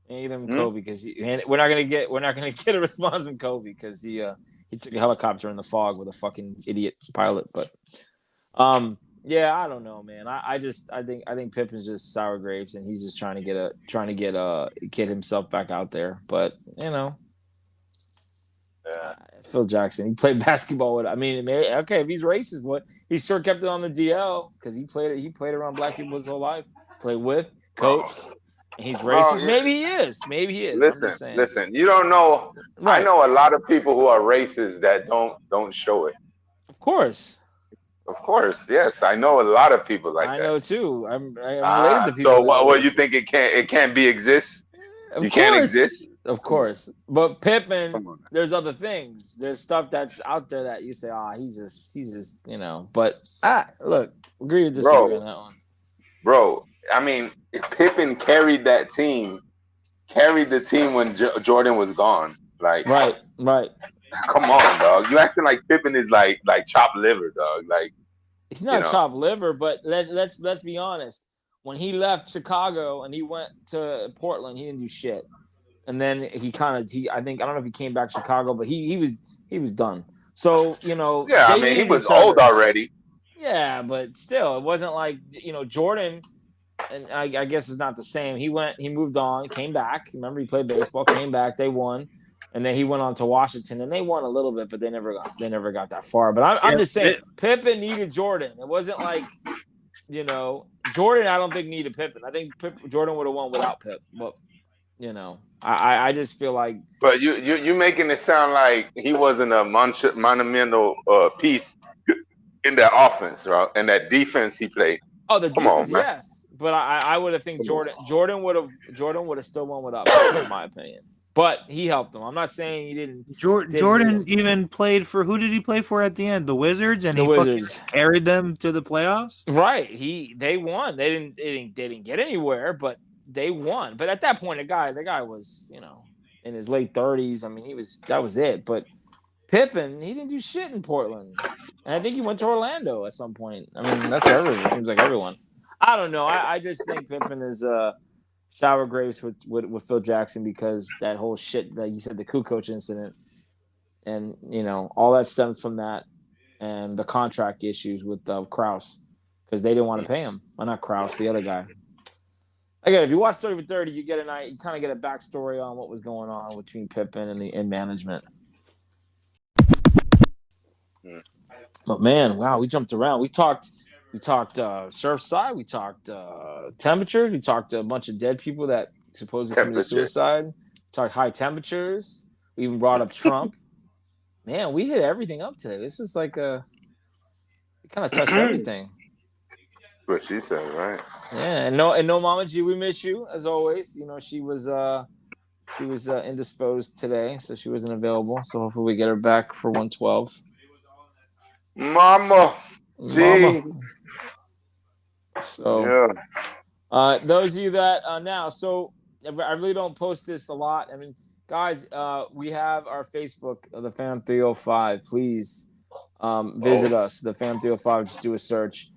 S4: Even Kobe because we're not gonna get a response from Kobe because he took a helicopter in the fog with a fucking idiot pilot. But yeah, I don't know, man. I think Pippen's just sour grapes and he's just trying to get himself back out there. But you know, Phil Jackson, he played basketball with. I mean, okay, if he's racist, what he sure kept it on the DL because he played around black people his whole life. Played with, coached. He's racist. Yeah. Maybe he is.
S6: Listen. You don't know. Right. I know a lot of people who are racist that don't show it.
S4: Of course.
S6: Yes, I know a lot of people like that.
S4: I know too. I'm related to people.
S6: So what you think it can't be exist? You can't exist.
S4: Of course. But Pippen, there's other things. There's stuff that's out there that you say, he's just But look, agree to disagree on that one.
S6: Bro, I mean, Pippen carried the team when Jordan was gone. Like,
S4: right.
S6: Come on, dog. You acting like Pippen is like chopped liver, dog. Like,
S4: he's not chopped liver, but let's be honest. When he left Chicago and he went to Portland, he didn't do shit. And then I think I don't know if he came back to Chicago, but he was done. So
S6: yeah, I mean, he was old already.
S4: Yeah, but still, it wasn't like Jordan. And I guess it's not the same. He moved on, came back. Remember, he played baseball, came back, they won, and then he went on to Washington, and they won a little bit, but they never got that far. But I'm just saying, Pippen needed Jordan. It wasn't like, Jordan. I don't think needed Pippen. I think Jordan would have won without Pip. But I just feel like. But
S6: you making it sound like he wasn't a monumental piece in that offense, right? And that defense he played.
S4: Oh, the defense, yes. But I would have think Jordan would have still won without Pippen, in my opinion. But he helped them. I'm not saying he didn't.
S7: Jordan even played for, who did he play for at the end? The Wizards, and he fucking carried them to the playoffs.
S4: Right. They won. They didn't get anywhere, but they won. But at that point, the guy was in his late 30s. I mean, that was it. But Pippen, he didn't do shit in Portland, and I think he went to Orlando at some point. I mean, that's where everyone. It seems like everyone. I don't know. I just think Pippen is sour grapes with Phil Jackson because that whole shit that you said, the coup coach incident, and all that stems from that, and the contract issues with Krause because they didn't want to pay him. Well, not Krause, the other guy. Again, if you watch 30 for 30, you kind of get a backstory on what was going on between Pippen and management. But man, wow, we jumped around. We talked Surfside. We talked temperatures. We talked a bunch of dead people that supposedly committed suicide. We talked high temperatures. We even brought up Trump. Man, we hit everything up today. This was like we kind of touched everything.
S6: What she said, right?
S4: Yeah, and no, Mama G, we miss you as always. She was indisposed today, so she wasn't available. So hopefully we get her back for 112.
S6: Mama.
S4: So, those of you that now, so I really don't post this a lot. I mean, guys, we have our Facebook, the Fam 305. Please visit us, the Fam 305. Just do a search.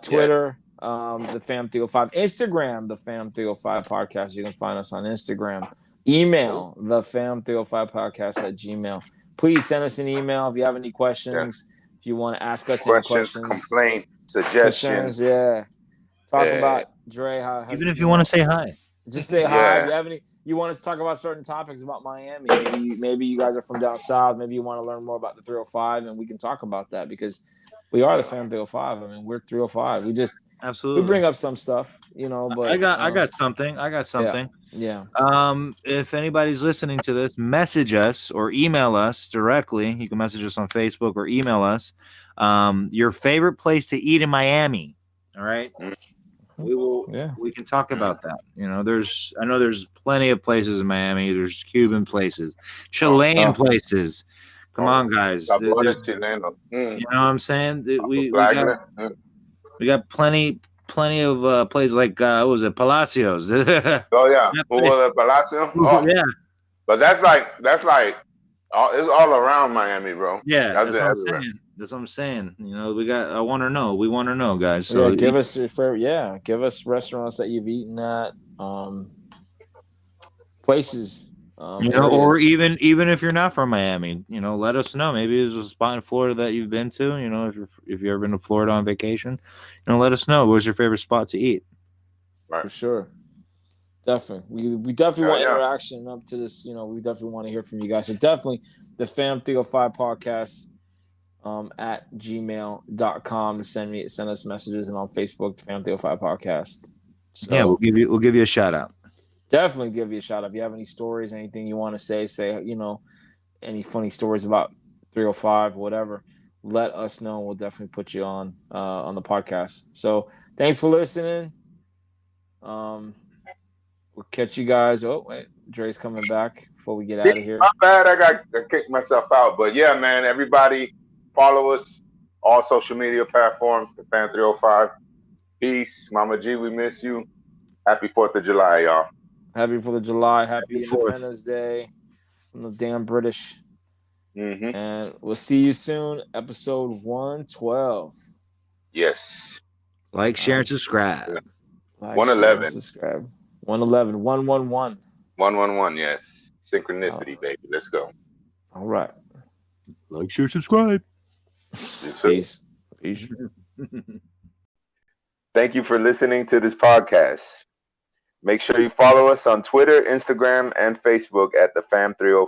S4: Twitter, the Fam 305. Instagram, the Fam 305 podcast. You can find us on Instagram. Email the Fam 305 podcast at Gmail. Please send us an email if you have any questions. Yes. If you want to ask us any questions,
S6: complaint, suggestions,
S4: talk about Dre.
S7: Even if you want to say hi,
S4: just say hi. If you have any, you want us to talk about certain topics about Miami. Maybe you guys are from down south. Maybe you want to learn more about the 305, and we can talk about that because we are the Fam 305. I mean, we're 305. We just
S7: absolutely
S4: we bring up some stuff, But
S7: I got something.
S4: Yeah.
S7: If anybody's listening to this, message us or email us directly. You can message us on Facebook or email us. Your favorite place to eat in Miami. All right. We will we can talk about that. You know, I know there's plenty of places in Miami. There's Cuban places, Chilean places. Come on, guys. You know what I'm saying? We got plenty of places like what was it, Palacios?
S6: Oh yeah, Palacio. Oh
S7: Yeah,
S6: but that's like it's all around Miami, bro.
S7: Yeah, that's what I'm saying. That's what I'm saying. You know, we want to know. We want to know, guys. So
S4: yeah, give us your favorite. Yeah, give us restaurants that you've eaten at, places.
S7: You know, or even if you're not from Miami, you know, let us know. Maybe there's a spot in Florida that you've been to. You know, if you've ever been to Florida on vacation, you know, let us know. What's your favorite spot to eat?
S6: Right.
S4: For sure. Definitely. We definitely want interaction up to this. You know, we definitely want to hear from you guys. So definitely the Fam305 podcast at gmail.com. Send us messages, and on Facebook, the Fam305 podcast. So
S7: yeah, we'll give you a shout out.
S4: Definitely give you a shout out. If you have any stories, anything you want to say, you know, any funny stories about 305, whatever, let us know. We'll definitely put you on the podcast. So thanks for listening. We'll catch you guys. Oh, wait, Dre's coming back before we get out of here.
S6: Not bad. I kicked myself out, but yeah, man. Everybody, follow us all social media platforms. The Fan305. Peace, Mama G. We miss you. Happy 4th of July, y'all.
S4: Happy 4th of July. Happy Independence Day from the damn British.
S6: Mm-hmm.
S4: And we'll see you soon. Episode 112.
S6: Yes.
S7: Like, share, and subscribe.
S4: Like,
S6: 111.
S4: share, subscribe. 111. 111.
S6: 111, yes. Synchronicity, baby. Let's go.
S4: All right.
S7: Like, share, subscribe.
S4: Peace.
S6: Thank you for listening to this podcast. Make sure you follow us on Twitter, Instagram, and Facebook at the Fam305.